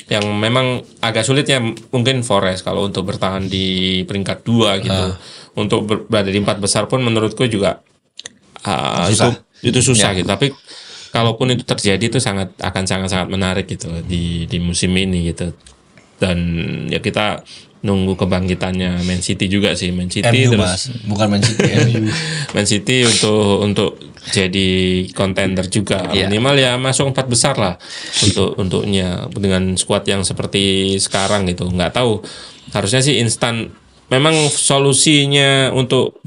Yang memang agak sulitnya mungkin Forest kalau untuk bertahan di peringkat 2 gitu. Untuk berada di 4 besar pun menurutku juga itu susah gitu. Tapi kalaupun itu terjadi itu akan sangat menarik gitu di musim ini gitu. Dan ya kita nunggu kebangkitannya Man City juga sih. Man City MU, terus Mas. Bukan Man City, MU. Man City untuk jadi kontender juga. Minimal ya masuk 4 besar lah untuknya dengan skuad yang seperti sekarang gitu. Nggak tahu, harusnya sih instan. Memang solusinya untuk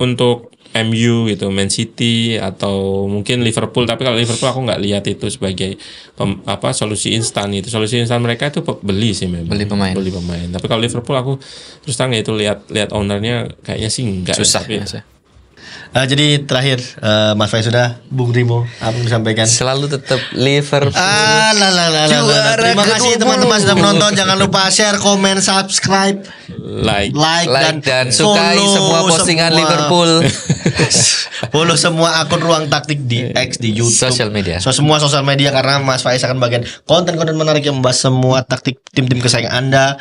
MU gitu, Man City atau mungkin Liverpool. Tapi kalau Liverpool aku nggak lihat itu sebagai solusi instan. Itu solusi instan mereka itu beli sih memang. Beli pemain. Tapi kalau Liverpool aku terus terang itu lihat ownernya kayaknya sih enggak. Susah tapi, ya. Jadi terakhir Mas Faiz sudah, Bung Rimo apa yang disampaikan? Selalu tetap Liverpool. Juara. Terima kasih teman-teman sudah menonton. Jangan lupa share, komen, subscribe, like dan sukai follow semua postingan Liverpool. Follow semua akun Ruang Taktik di X, di YouTube, Sosial media. semua sosial media, karena Mas Faiz akan bagian konten-konten menarik yang membahas semua taktik tim-tim kesayangan Anda.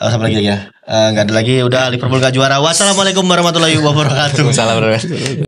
Sampai lagi ya. Nggak ada lagi. Udah, Liverpool gak juara. Wassalamualaikum warahmatullahi wabarakatuh. Salam.